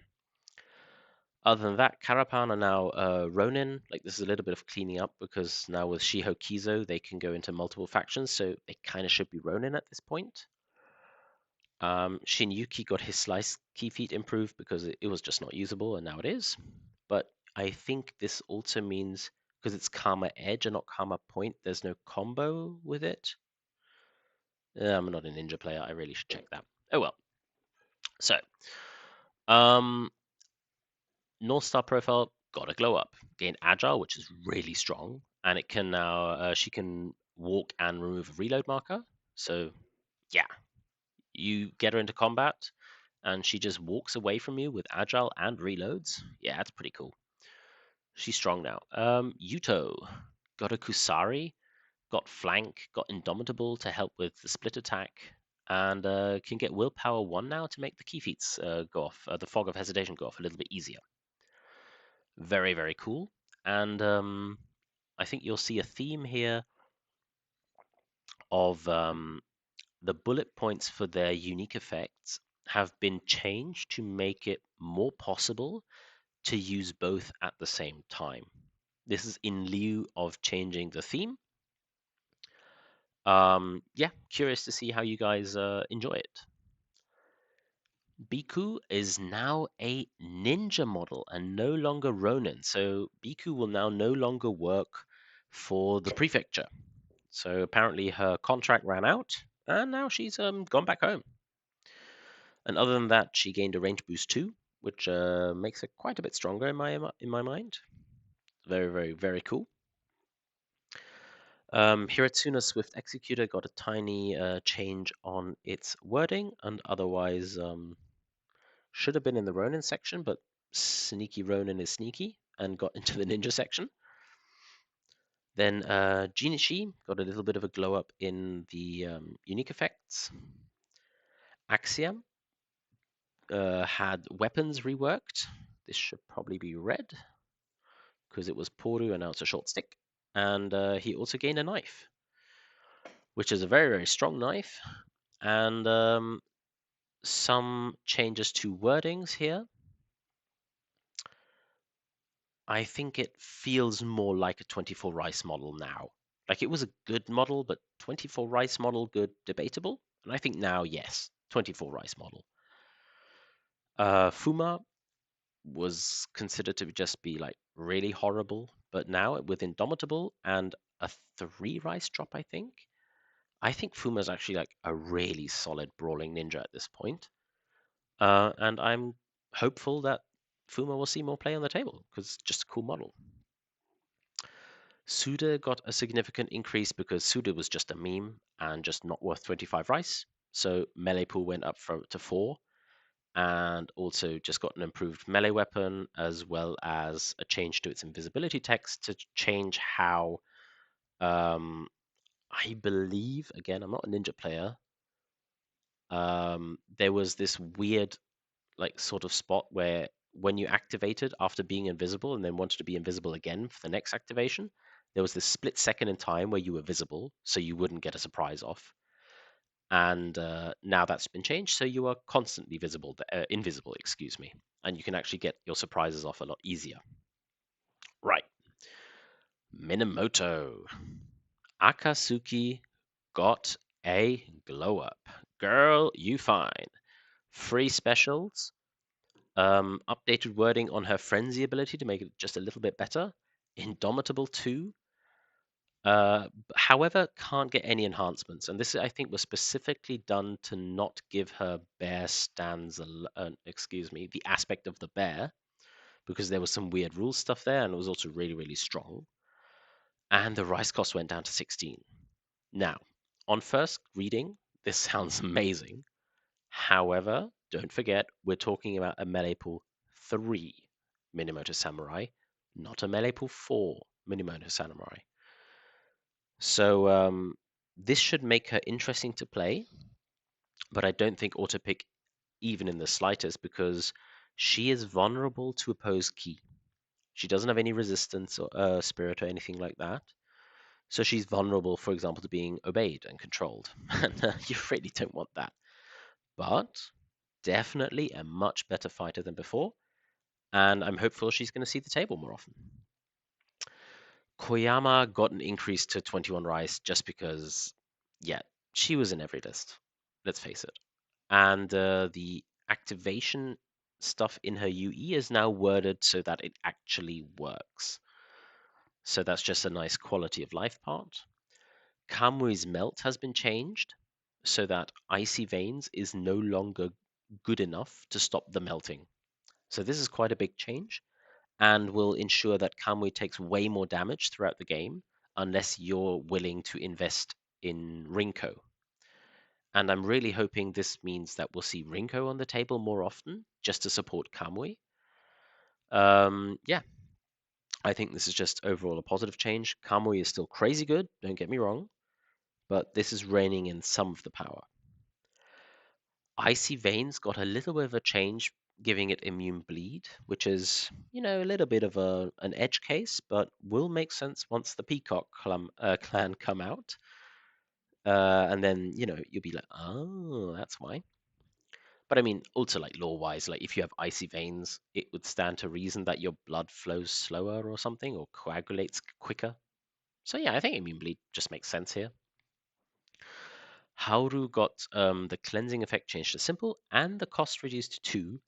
Other than that, Carapan are now Ronin. Like this is a little bit of cleaning up because now with Shiho Kizo they can go into multiple factions, so they kind of should be Ronin at this point. Shinyuki got his slice key feat improved because it was just not usable, and now it is. But I think this also means because it's Karma Edge and not Karma Point, there's no combo with it. I'm not a ninja player. I really should check that. Oh well. So, um, North Star profile got a glow up. Gained agile, which is really strong, and it can now she can walk and remove a reload marker. So, yeah, you get her into combat, and she just walks away from you with agile and reloads. Yeah, that's pretty cool. She's strong now. Yuto got a Kusari, got flank, got indomitable to help with the split attack, and can get willpower 1 now to make the key feats go off, the fog of hesitation go off a little bit easier. Very, very cool. And I think you'll see a theme here of the bullet points for their unique effects have been changed to make it more possible to use both at the same time. This is in lieu of changing the theme. Yeah, curious to see how you guys enjoy it. Biku is now a ninja model and no longer Ronin. So Biku will now no longer work for the prefecture. So apparently her contract ran out and now she's gone back home. And other than that, she gained a range boost too, which makes her quite a bit stronger in my mind. Very, very, very cool. Hiratsuna's Swift Executor got a tiny change on its wording, and otherwise should have been in the Ronin section, but Sneaky Ronin is sneaky and got into the ninja section. Then Jinichi got a little bit of a glow up in the unique effects. Axiom had weapons reworked. This should probably be red because it was Poru and now it's a short stick. And he also gained a knife, which is a very, very strong knife. And some changes to wordings here. I think it feels more like a 24 rice model now. Like it was a good model, but 24 rice model, good, debatable. And I think now, yes, 24 rice model. Fuma was considered to just be like really horrible, but now with Indomitable and a 3 rice drop, I think Fuma's actually like a really solid brawling ninja at this point. And I'm hopeful that Fuma will see more play on the table because it's just a cool model. Suda got a significant increase because Suda was just a meme and just not worth 25 rice. So melee pool went up to 4 and also just got an improved melee weapon as well as a change to its invisibility text to change how I believe, again, I'm not a ninja player, there was this weird like sort of spot where when you activated after being invisible and then wanted to be invisible again for the next activation, there was this split second in time where you were visible, so you wouldn't get a surprise off. And now that's been changed, so you are constantly invisible, excuse me, and you can actually get your surprises off a lot easier. Right, Minimoto. Akatsuki got a glow up. Girl, you fine. Free specials, updated wording on her frenzy ability to make it just a little bit better. Indomitable 2. However, can't get any enhancements. And this, I think, was specifically done to not give her bear stands, excuse me, the aspect of the bear, because there was some weird rule stuff there, and it was also really, really strong. And the rice cost went down to 16. Now, on first reading, this sounds amazing. However, don't forget, we're talking about a melee pool 3 Minimoto Samurai, not a melee pool 4 Minimoto Samurai. So this should make her interesting to play, but I don't think auto pick even in the slightest because she is vulnerable to opposed ki. She doesn't have any resistance or spirit or anything like that. So she's vulnerable, for example, to being obeyed and controlled. And you really don't want that. But definitely a much better fighter than before. And I'm hopeful she's going to see the table more often. Koyama got an increase to 21 rice just because, yeah, she was in every list. Let's face it. And the activation stuff in her UE is now worded so that it actually works. So that's just a nice quality of life part. Kamui's melt has been changed so that Icy Veins is no longer good enough to stop the melting. So this is quite a big change and will ensure that Kamui takes way more damage throughout the game unless you're willing to invest in Rinko. And I'm really hoping this means that we'll see Rinko on the table more often just to support Kamui. Yeah, I think this is just overall a positive change. Kamui is still crazy good, don't get me wrong, but this is reining in some of the power. Icy Veins got a little bit of a change, giving it immune bleed, which is, a little bit of an edge case, but will make sense once the Peacock clan come out. And then, you'll be like, oh, that's why. But I mean, also like lore-wise, like if you have icy veins, it would stand to reason that your blood flows slower or something, or coagulates quicker. So yeah, I think immune bleed just makes sense here. Hauru got the cleansing effect changed to simple and the cost reduced to 2,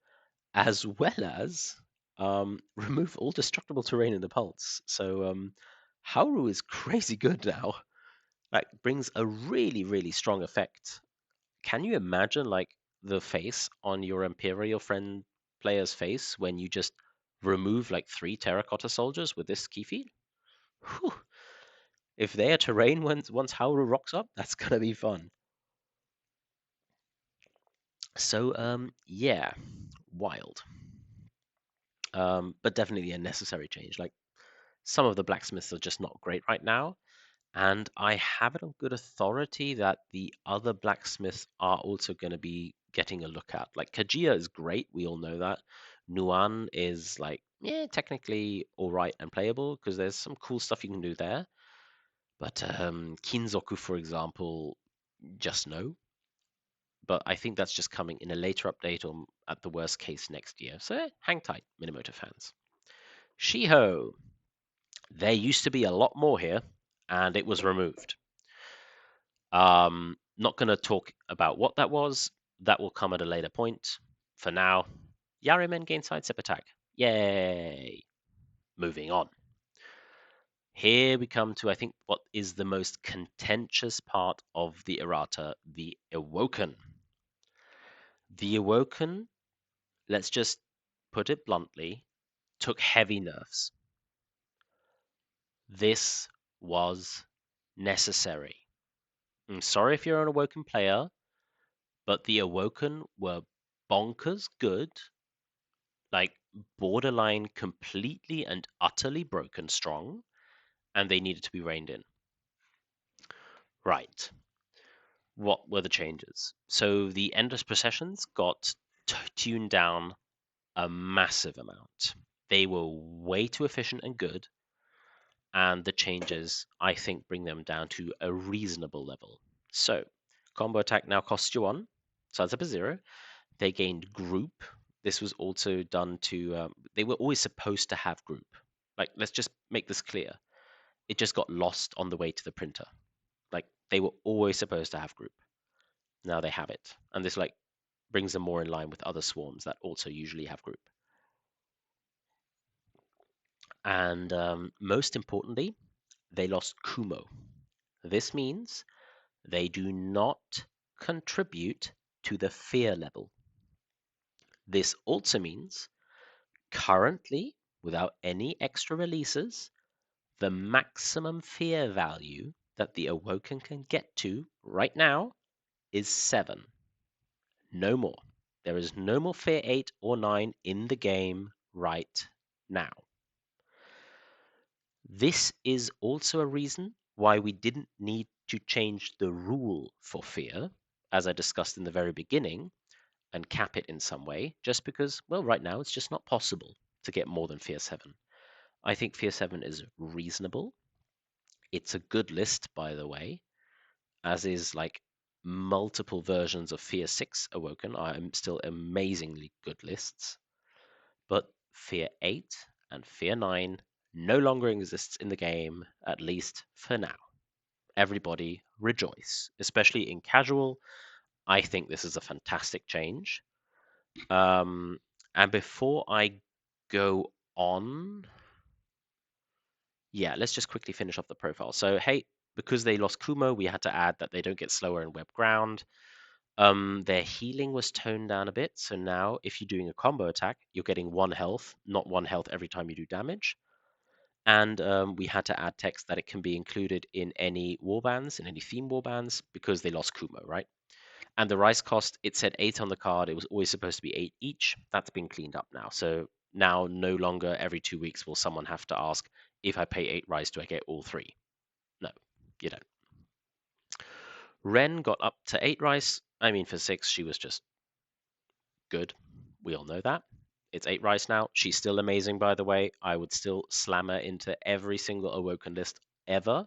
as well as remove all destructible terrain in the pulse. So Hauru is crazy good now. Like brings a really, really strong effect. Can you imagine like the face on your Imperial friend player's face when you just remove like 3 terracotta soldiers with this key feat? Whew. If they are terrain once Hauru rocks up, that's gonna be fun. So yeah, wild. But definitely a necessary change. Like Some of the blacksmiths are just not great right now. And I have it on good authority that the other blacksmiths are also going to be getting a look at. Like Kajia is great, we all know that. Nuan is like, yeah, technically all right and playable because there's some cool stuff you can do there. But Kinzoku, for example, just no. But I think that's just coming in a later update or at the worst case next year. So hang tight, Minimoto fans. Shiho. There used to be a lot more here, and it was removed. Not going to talk about what that was. That will come at a later point. For now, Yarimen gain sidestep attack. Yay! Moving on. Here we come to, I think, what is the most contentious part of the errata, the Awoken. The Awoken, let's just put it bluntly, took heavy nerfs. This was necessary. I'm sorry if you're an Awoken player, but the Awoken were bonkers good, like borderline completely and utterly broken strong, and they needed to be reined in. Right. What were the changes? So the Endless Processions got tuned down a massive amount. They were way too efficient and good, and the changes, I think, bring them down to a reasonable level. So, combo attack now costs you 1, size up a 0. They gained group. This was also done to, they were always supposed to have group. Like, let's just make this clear. It just got lost on the way to the printer. Like, they were always supposed to have group. Now they have it. And this, like, brings them more in line with other swarms that also usually have group. And most importantly, they lost Kumo. This means they do not contribute to the fear level. This also means currently, without any extra releases, the maximum fear value that the Awoken can get to right now is 7. No more. There is no more fear 8 or 9 in the game right now. This is also a reason why we didn't need to change the rule for fear, as I discussed in the very beginning, and cap it in some way, just because, well, right now it's just not possible to get more than fear 7. I think fear 7 is reasonable. It's a good list, by the way, as is like multiple versions of Fear 6 Awoken are still amazingly good lists. But Fear 8 and Fear 9 no longer exists in the game, at least for now. Everybody rejoice, especially in casual. I think this is a fantastic change. And before I go on, yeah, let's just quickly finish off the profile. So, hey, because they lost Kumo, we had to add that they don't get slower in web ground. Their healing was toned down a bit, so now if you're doing a combo attack, you're getting 1 health, not 1 health every time you do damage. And we had to add text that it can be included in any warbands, in any theme warbands, because they lost Kumo, right? And the rice cost, it said 8 on the card. It was always supposed to be 8 each. That's been cleaned up now. So now no longer every 2 weeks will someone have to ask, if I pay 8 rice, do I get all 3? No, you don't. Ren got up to 8 rice. I mean, for 6, she was just good. We all know that. It's 8 rice now. She's still amazing, by the way. I would still slam her into every single Awoken list ever,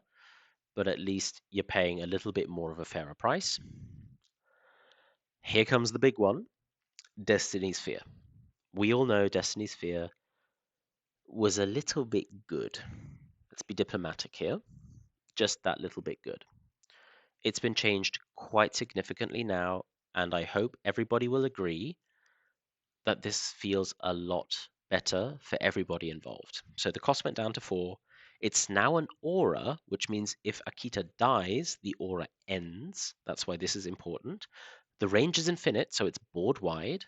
but at least you're paying a little bit more of a fairer price. Here comes the big one, Destiny's Fear. We all know Destiny's Fear was a little bit good. Let's be diplomatic here. Just that little bit good. It's been changed quite significantly now, and I hope everybody will agree that this feels a lot better for everybody involved. So the cost went down to 4. It's now an aura, which means if Akita dies, the aura ends. That's why this is important. The range is infinite, so it's board wide,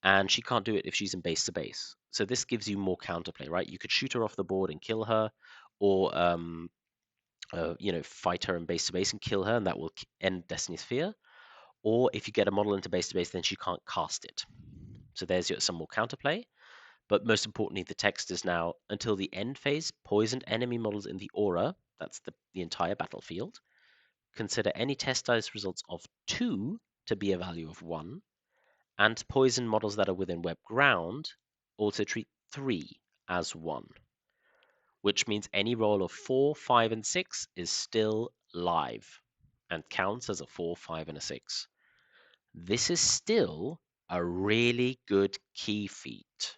and she can't do it if she's in base to base. So this gives you more counterplay, right? You could shoot her off the board and kill her, or fight her in base to base and kill her, and that will end Destiny's Fear. Or if you get a model into base to base, then she can't cast it. So there's some more counterplay. But most importantly, the text is now until the end phase, poisoned enemy models in the aura, that's the entire battlefield, consider any test dice results of 2 to be a value of 1, and poison models that are within web ground also treat 3 as 1, which means any roll of 4, 5, and 6 is still live and counts as a 4, 5, and a 6. This is still a really good key feat.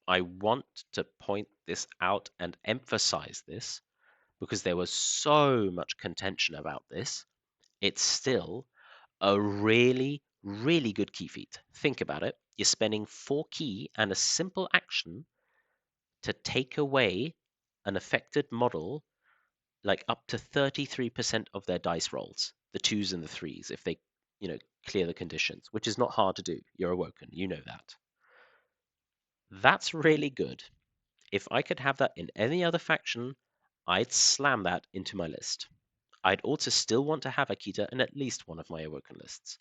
I want to point this out and emphasize this because there was so much contention about this. It's still a really, really good key feat. Think about it. You're spending 4 key and a simple action to take away an affected model like up to 33% of their dice rolls, the 2s and the 3s, if they, clear the conditions, which is not hard to do. You're Awoken, you know that. That's really good. If I could have that in any other faction, I'd slam that into my list. I'd also still want to have Akita in at least one of my Awoken lists.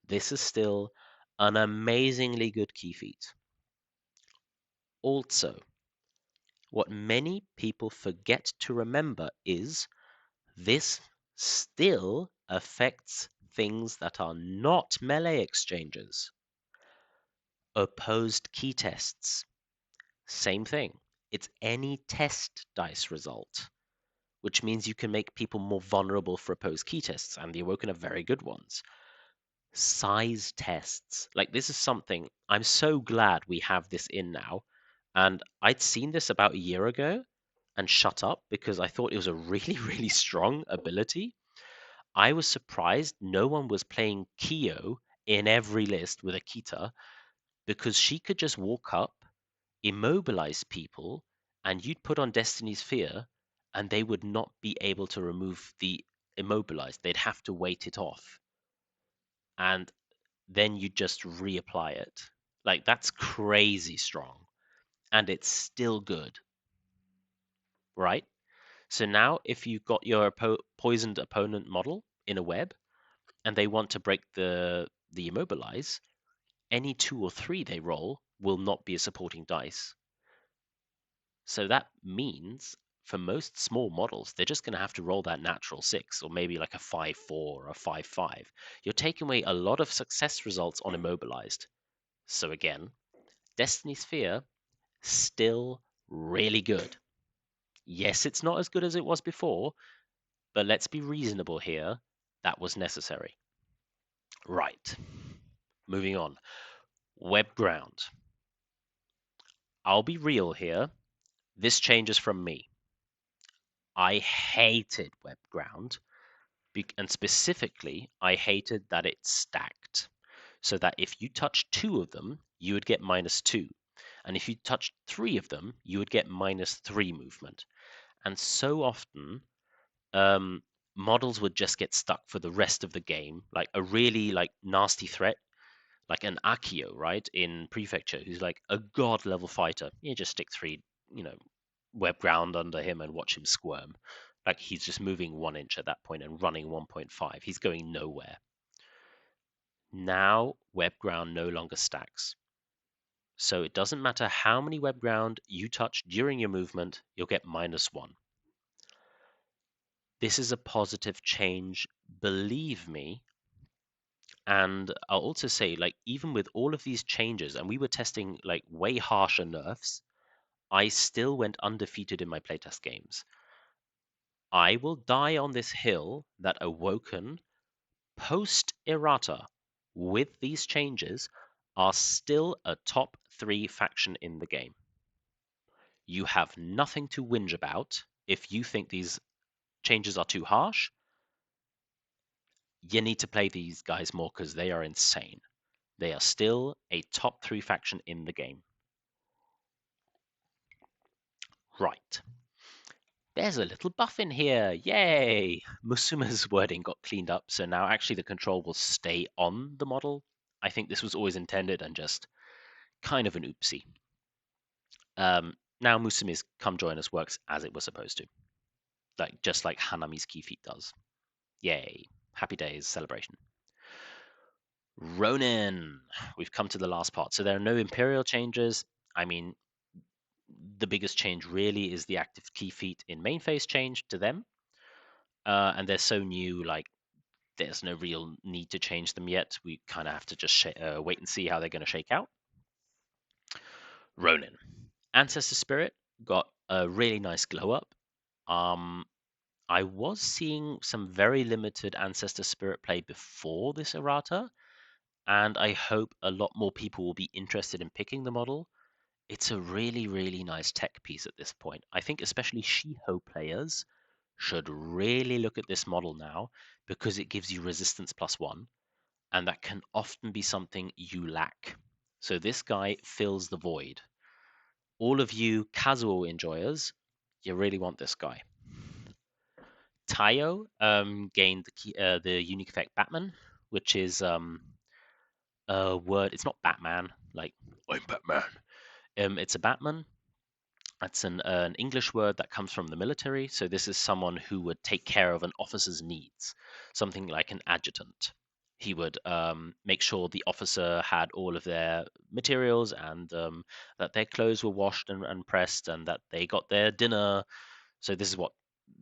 This is still an amazingly good key feat. Also, what many people forget to remember is this still affects things that are not melee exchanges. Opposed key tests. Same thing. It's any test dice result, which means you can make people more vulnerable for opposed key tests, and the Awoken are very good ones. Size tests. Like, this is something I'm so glad we have this in now. And I'd seen this about a year ago and shut up because I thought it was a really, really strong ability. I was surprised no one was playing Kyo in every list with Akita because she could just walk up, immobilize people, and you'd put on Destiny's Fear, and they would not be able to remove the immobilized. They'd have to wait it off. And then you just reapply it. Like, that's crazy strong. And it's still good, right? So now, if you've got your poisoned opponent model in a web and they want to break the immobilize, any 2 or 3 they roll will not be a supporting dice. So that means for most small models, they're just going to have to roll that natural 6 or maybe like a 5-4 or a 5-5. You're taking away a lot of success results on immobilized. So again, Destiny's Fear, still really good. Yes, it's not as good as it was before, but let's be reasonable here. That was necessary. Right. Moving on. Web ground. I'll be real here. This changes from me. I hated web ground, and specifically, I hated that it stacked. So that if you touched 2 of them, you would get -2. And if you touched 3 of them, you would get -3 movement. And so often, models would just get stuck for the rest of the game. Like a really nasty threat, like an Akio, right, in Prefecture, who's like a god level fighter. You just stick 3, web ground under him and watch him squirm. Like, he's just moving 1 inch at that point and running 1.5. He's going nowhere. Now web ground no longer stacks. So it doesn't matter how many web ground you touch during your movement, you'll get -1. This is a positive change, believe me. And I'll also say, like, even with all of these changes, and we were testing like way harsher nerfs, I still went undefeated in my playtest games. I will die on this hill that Awoken, post Errata, with these changes, are still a top 3 faction in the game. You have nothing to whinge about if you think these changes are too harsh. You need to play these guys more because they are insane. They are still a top 3 faction in the game. Right. There's a little buff in here. Yay! Musume's wording got cleaned up, so now actually the control will stay on the model. I think this was always intended and just kind of an oopsie. Now Musume's Come Join Us works as it was supposed to. Just like Hanami's key feat does. Yay. Happy days, celebration. Ronin. We've come to the last part. So there are no Imperial changes. I mean, the biggest change really is the active key feat in main phase change to them. And they're so new, like there's no real need to change them yet. We kind of have to just wait and see how they're going to shake out. Ronin. Ancestor Spirit got a really nice glow up. Um, I was seeing some very limited Ancestor Spirit play before this errata, and I hope a lot more people will be interested in picking the model. It's a really, really nice tech piece at this point. I think especially Shiho players should really look at this model now because it gives you resistance +1, and that can often be something you lack. So this guy fills the void. All of you casual enjoyers, you really want this guy. Tayo gained the unique effect Batman, which is a word. It's not Batman, like I'm Batman. It's a Batman. That's an English word that comes from the military. So this is someone who would take care of an officer's needs, something like an adjutant. He would make sure the officer had all of their materials and that their clothes were washed and pressed and that they got their dinner. So this is what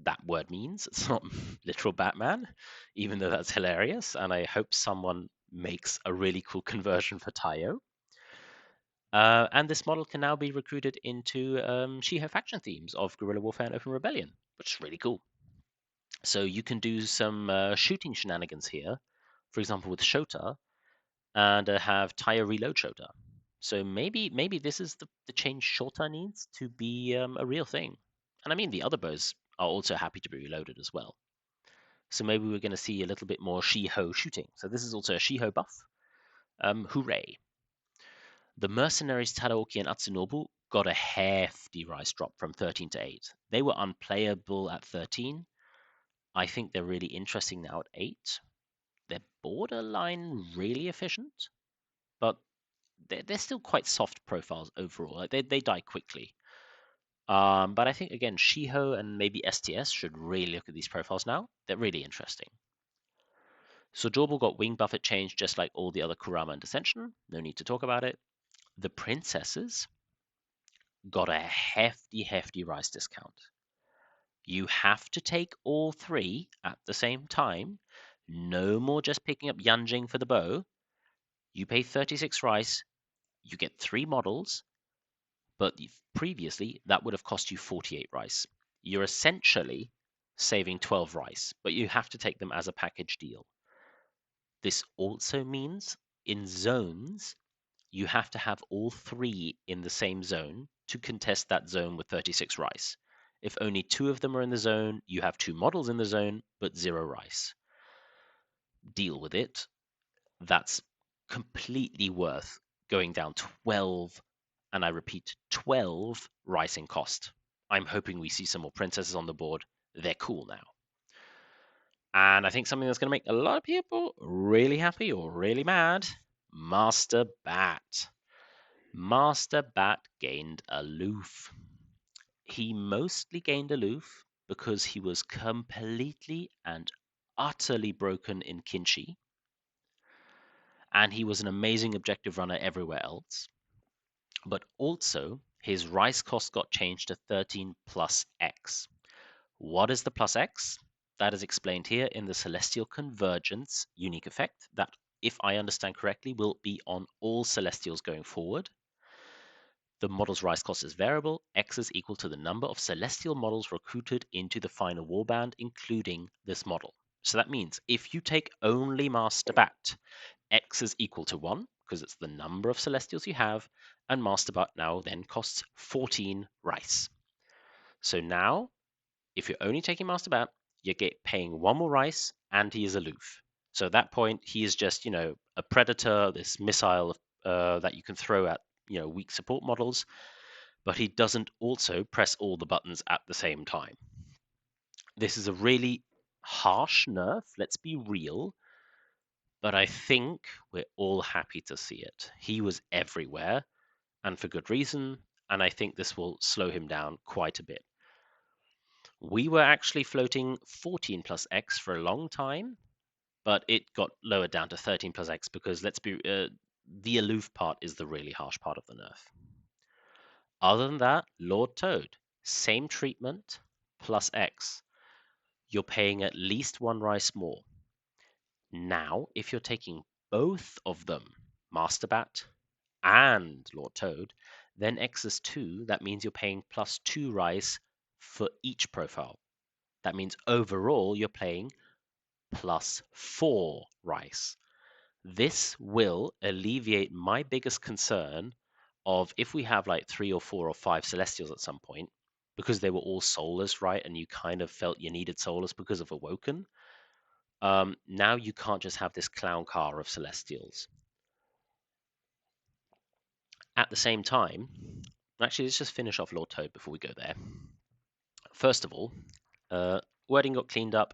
that word means. It's not literal Batman, even though that's hilarious. And I hope someone makes a really cool conversion for Tayo. And this model can now be recruited into Shiho faction themes of Guerrilla Warfare and Open Rebellion, which is really cool. So you can do some shooting shenanigans here, for example, with Shota, and have Tayo reload Shota. So maybe this is the change Shota needs to be a real thing. And I mean, the other bows are also happy to be reloaded as well. So maybe we're going to see a little bit more Shiho shooting. So this is also a Shiho buff. Hooray. The mercenaries Tadaoki and Atsunobu got a hefty rise drop from 13 to 8. They were unplayable at 13. I think they're really interesting now at 8. They're borderline really efficient, but they're still quite soft profiles overall. Like they die quickly. But I think, again, Shiho and maybe STS should really look at these profiles now. They're really interesting. Sojourn got wing buffet change just like all the other Kurama and Descension. No need to talk about it. The princesses got a hefty rise discount. You have to take all three at the same time. No more just picking up Yanjing for the bow. You pay 36 rice, you get 3 models, but previously that would have cost you 48 rice. You're essentially saving 12 rice, but you have to take them as a package deal. This also means in zones, you have to have all 3 in the same zone to contest that zone with 36 rice. If only 2 of them are in the zone, you have 2 models in the zone, but 0 rice. Deal with it. That's completely worth going down 12, and I repeat, 12 rice in cost. I'm hoping we see some more princesses on the board. They're cool now. And I think something that's going to make a lot of people really happy or really mad, Master Bat. Master Bat gained aloof. He mostly gained aloof because he was completely and utterly broken in Kinshi, and he was an amazing objective runner everywhere else. But also, his rice cost got changed to 13 plus X. What is the plus X? That is explained here in the Celestial Convergence unique effect that, if I understand correctly, will be on all Celestials going forward. The model's rise cost is variable. X is equal to the number of Celestial models recruited into the final warband, including this model. So that means if you take only Master Bat, X is equal to 1, because it's the number of Celestials you have, and Master Bat now then costs 14 rice. So now, if you're only taking Master Bat, you're paying 1 more rice, and he is aloof. So at that point, he is just, a predator, this missile that you can throw at, weak support models, but he doesn't also press all the buttons at the same time. This is a really harsh nerf, let's be real, but I think we're all happy to see it. He was everywhere, and for good reason, and I think this will slow him down quite a bit. We were actually floating 14 plus X for a long time, but it got lowered down to 13 plus X because the aloof part is the really harsh part of the nerf. Other than that, Lord Toad, same treatment plus X. You're paying at least 1 rice more. Now, if you're taking both of them, Master Bat and Lord Toad, then X is 2. That means you're paying plus 2 rice for each profile. That means overall you're paying plus 4 rice. This will alleviate my biggest concern of if we have like 3 or 4 or 5 Celestials at some point, because they were all soulless, right? And you kind of felt you needed soulless because of Awoken. Now you can't just have this clown car of Celestials. At the same time, actually, let's just finish off Lord Toad before we go there. First of all, wording got cleaned up,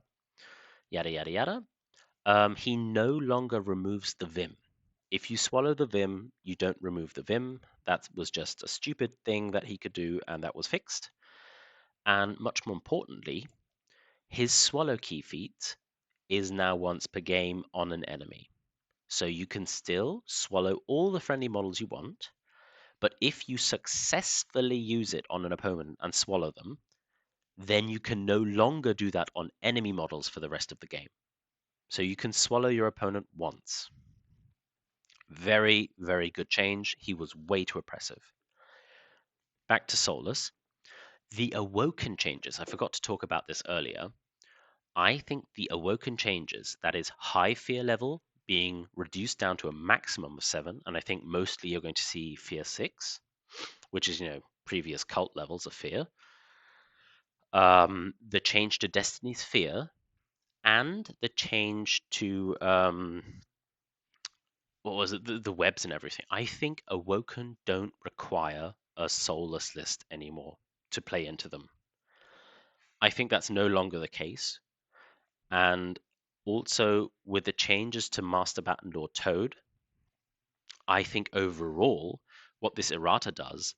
yada yada yada. He no longer removes the Vim. If you swallow the Vim, you don't remove the Vim. That was just a stupid thing that he could do, and that was fixed. And much more importantly, his swallow key feat is now once per game on an enemy. So you can still swallow all the friendly models you want, but if you successfully use it on an opponent and swallow them, then you can no longer do that on enemy models for the rest of the game. So you can swallow your opponent once. Very, very good change. He was way too oppressive. Back to Solus. The Awoken changes. I forgot to talk about this earlier. I think the Awoken changes, that is high fear level being reduced down to a maximum of 7, and I think mostly you're going to see fear 6, which is, previous cult levels of fear. The change to Destiny's Fear, and the change to what was it, the webs and everything. I think Awoken don't require a soulless list anymore to play into them. I think that's no longer the case. And also with the changes to Master Bat and Lord Toad, I think overall what this errata does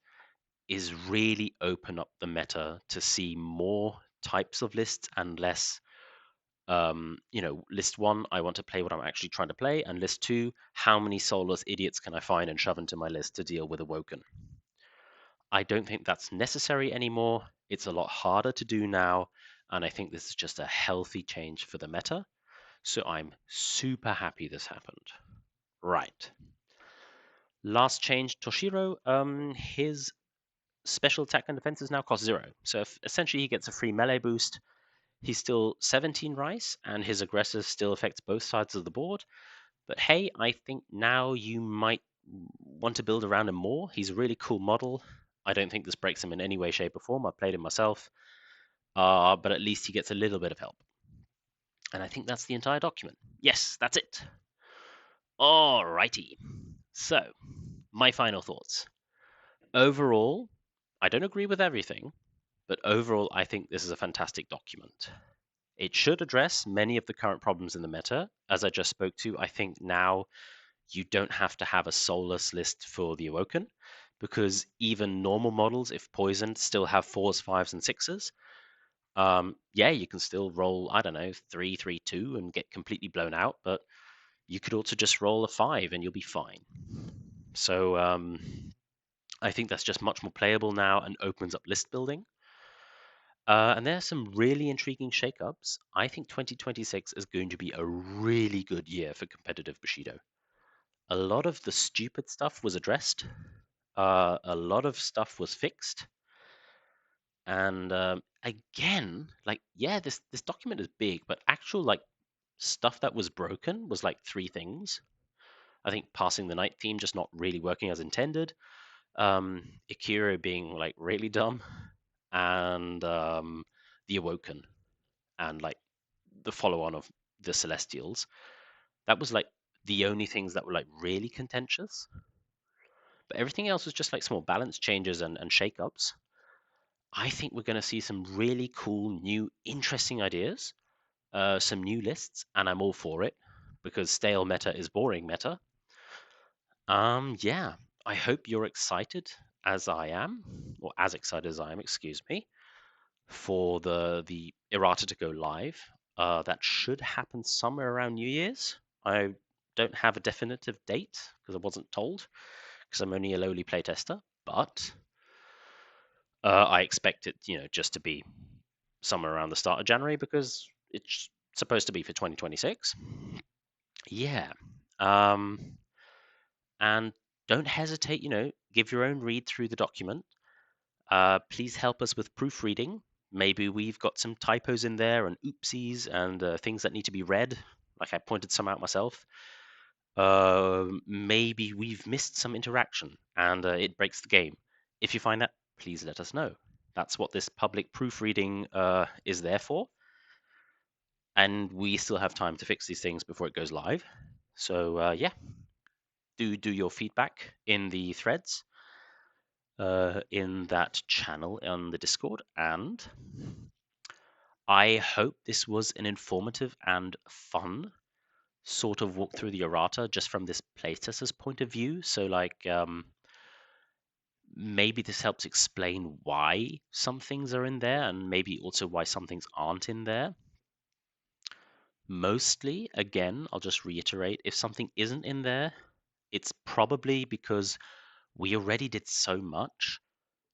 is really open up the meta to see more types of lists and less list 1, I want to play what I'm actually trying to play, and list 2, how many soulless idiots can I find and shove into my list to deal with Awoken? I don't think that's necessary anymore. It's a lot harder to do now, and I think this is just a healthy change for the meta. So I'm super happy this happened. Right. Last change, Toshiro. His special attack and defense is now cost 0. So if essentially he gets a free melee boost. He's still 17 rice, and his aggressive still affects both sides of the board. But hey, I think now you might want to build around him more. He's a really cool model. I don't think this breaks him in any way, shape, or form. I've played him myself. But at least he gets a little bit of help. And I think that's the entire document. Yes, that's it. Alrighty. So, my final thoughts. Overall, I don't agree with everything, but overall, I think this is a fantastic document. It should address many of the current problems in the meta. As I just spoke to, I think now you don't have to have a soulless list for the Awoken, because even normal models, if poisoned, still have 4s, 5s, and 6s. Yeah, you can still roll, I don't know, 3, 3, 2 and get completely blown out, but you could also just roll a 5 and you'll be fine. So I think that's just much more playable now and opens up list building. And there are some really intriguing shakeups. I think 2026 is going to be a really good year for competitive Bushido. A lot of the stupid stuff was addressed. A lot of stuff was fixed. And again, like, yeah, this document is big, but actual like stuff that was broken was like 3 things. I think passing the night theme just not really working as intended. Ikiro being like really dumb, and the Awoken, and like the follow-on of the Celestials. That was like the only things that were like really contentious. But everything else was just like small balance changes and shake-ups. I think we're going to see some really cool, new, interesting ideas, some new lists, and I'm all for it because stale meta is boring meta. Yeah, I hope you're excited as I am, or as excited as I am, excuse me, for the errata to go live. That should happen somewhere around New Year's. I don't have a definitive date because I wasn't told because I'm only a lowly playtester, but I expect it, just to be somewhere around the start of January because it's supposed to be for 2026. Yeah. Um, and don't hesitate, give your own read through the document. Please help us with proofreading. Maybe we've got some typos in there and oopsies and things that need to be read. Like I pointed some out myself. Maybe we've missed some interaction and it breaks the game. If you find that, please let us know. That's what this public proofreading is there for. And we still have time to fix these things before it goes live. So yeah, do your feedback in the threads in that channel on the Discord. And I hope this was an informative and fun sort of walk through the errata just from this playtester's point of view. So like maybe this helps explain why some things are in there and maybe also why some things aren't in there. Mostly, again, I'll just reiterate, if something isn't in there, it's probably because we already did so much.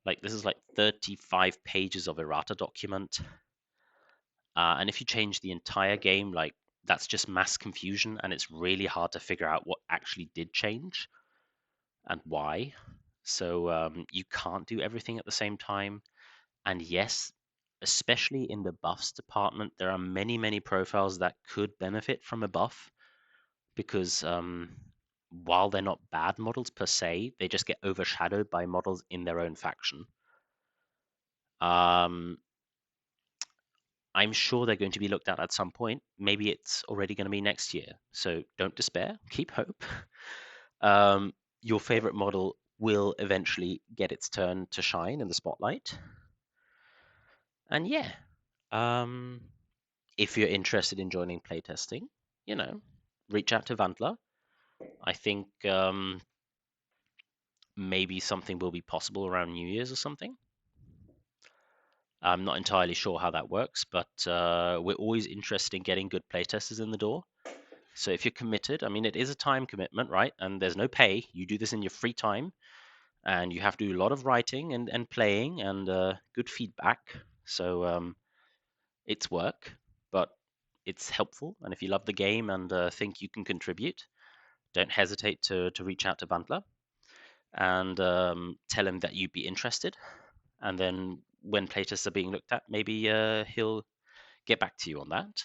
Like this is like 35 pages of errata document. And if you change the entire game, like that's just mass confusion and it's really hard to figure out what actually did change and why. So you can't do everything at the same time. And yes, especially in the buffs department, there are many, many profiles that could benefit from a buff because while they're not bad models per se, they just get overshadowed by models in their own faction. Um, I'm sure they're going to be looked at some point. Maybe it's already going to be next year. So don't despair. Keep hope. Your favorite model will eventually get its turn to shine in the spotlight. And yeah, um, if you're interested in joining playtesting, reach out to Vantler. I think maybe something will be possible around New Year's or something. I'm not entirely sure how that works, but we're always interested in getting good playtesters in the door. So if you're committed, I mean, it is a time commitment, right? And there's no pay. You do this in your free time, and you have to do a lot of writing and playing and good feedback. So it's work, but it's helpful. And if you love the game and think you can contribute, don't hesitate to reach out to Bantler and tell him that you'd be interested. And then when playtests are being looked at, maybe he'll get back to you on that.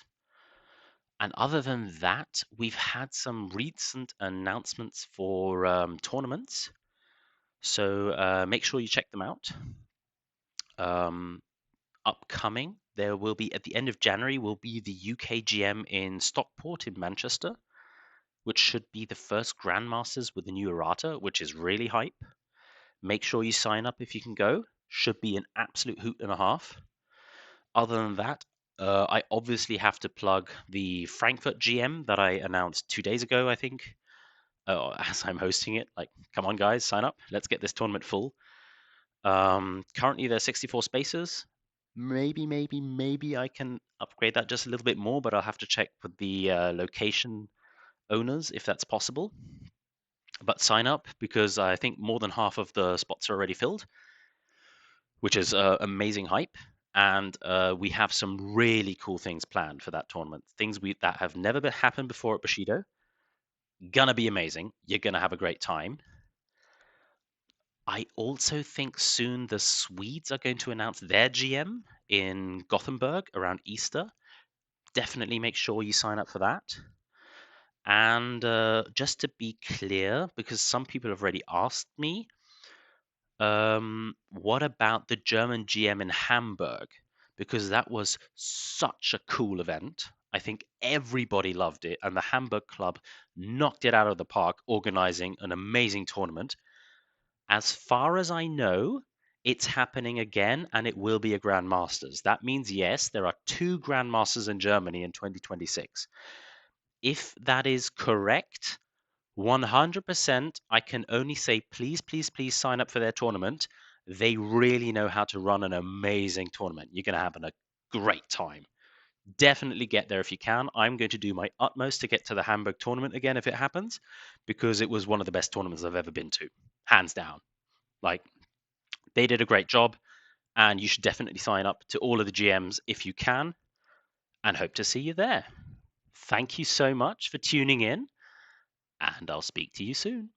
And other than that, we've had some recent announcements for tournaments. So make sure you check them out. Upcoming, there will be at the end of January will be the UKGM in Stockport in Manchester, which should be the first Grandmasters with the new errata, which is really hype. Make sure you sign up if you can go. Should be an absolute hoot and a half. Other than that, I obviously have to plug the Frankfurt GM that I announced 2 days ago, I think, as I'm hosting it. Like, come on, guys, sign up. Let's get this tournament full. Currently, there's 64 spaces. Maybe I can upgrade that just a little bit more, but I'll have to check with the location owners if that's possible. But sign up because I think more than half of the spots are already filled, which is amazing hype. And we have some really cool things planned for that tournament. Things that have never happened before at Bushido. Gonna be amazing. You're gonna have a great time. I also think soon the Swedes are going to announce their GM in Gothenburg around Easter. Definitely make sure you sign up for that. And just to be clear, because some people have already asked me, what about the German GM in Hamburg? Because that was such a cool event. I think everybody loved it, and the Hamburg club knocked it out of the park, organizing an amazing tournament. As far as I know, it's happening again, and it will be a Grandmasters. That means, yes, there are two Grandmasters in Germany in 2026. If that is correct, 100%, I can only say please, please, please sign up for their tournament. They really know how to run an amazing tournament. You're going to have a great time. Definitely get there if you can. I'm going to do my utmost to get to the Hamburg tournament again if it happens, because it was one of the best tournaments I've ever been to, hands down. Like, they did a great job. and you should definitely sign up to all of the GMs if you can, and hope to see you there. Thank you so much for tuning in, and I'll speak to you soon.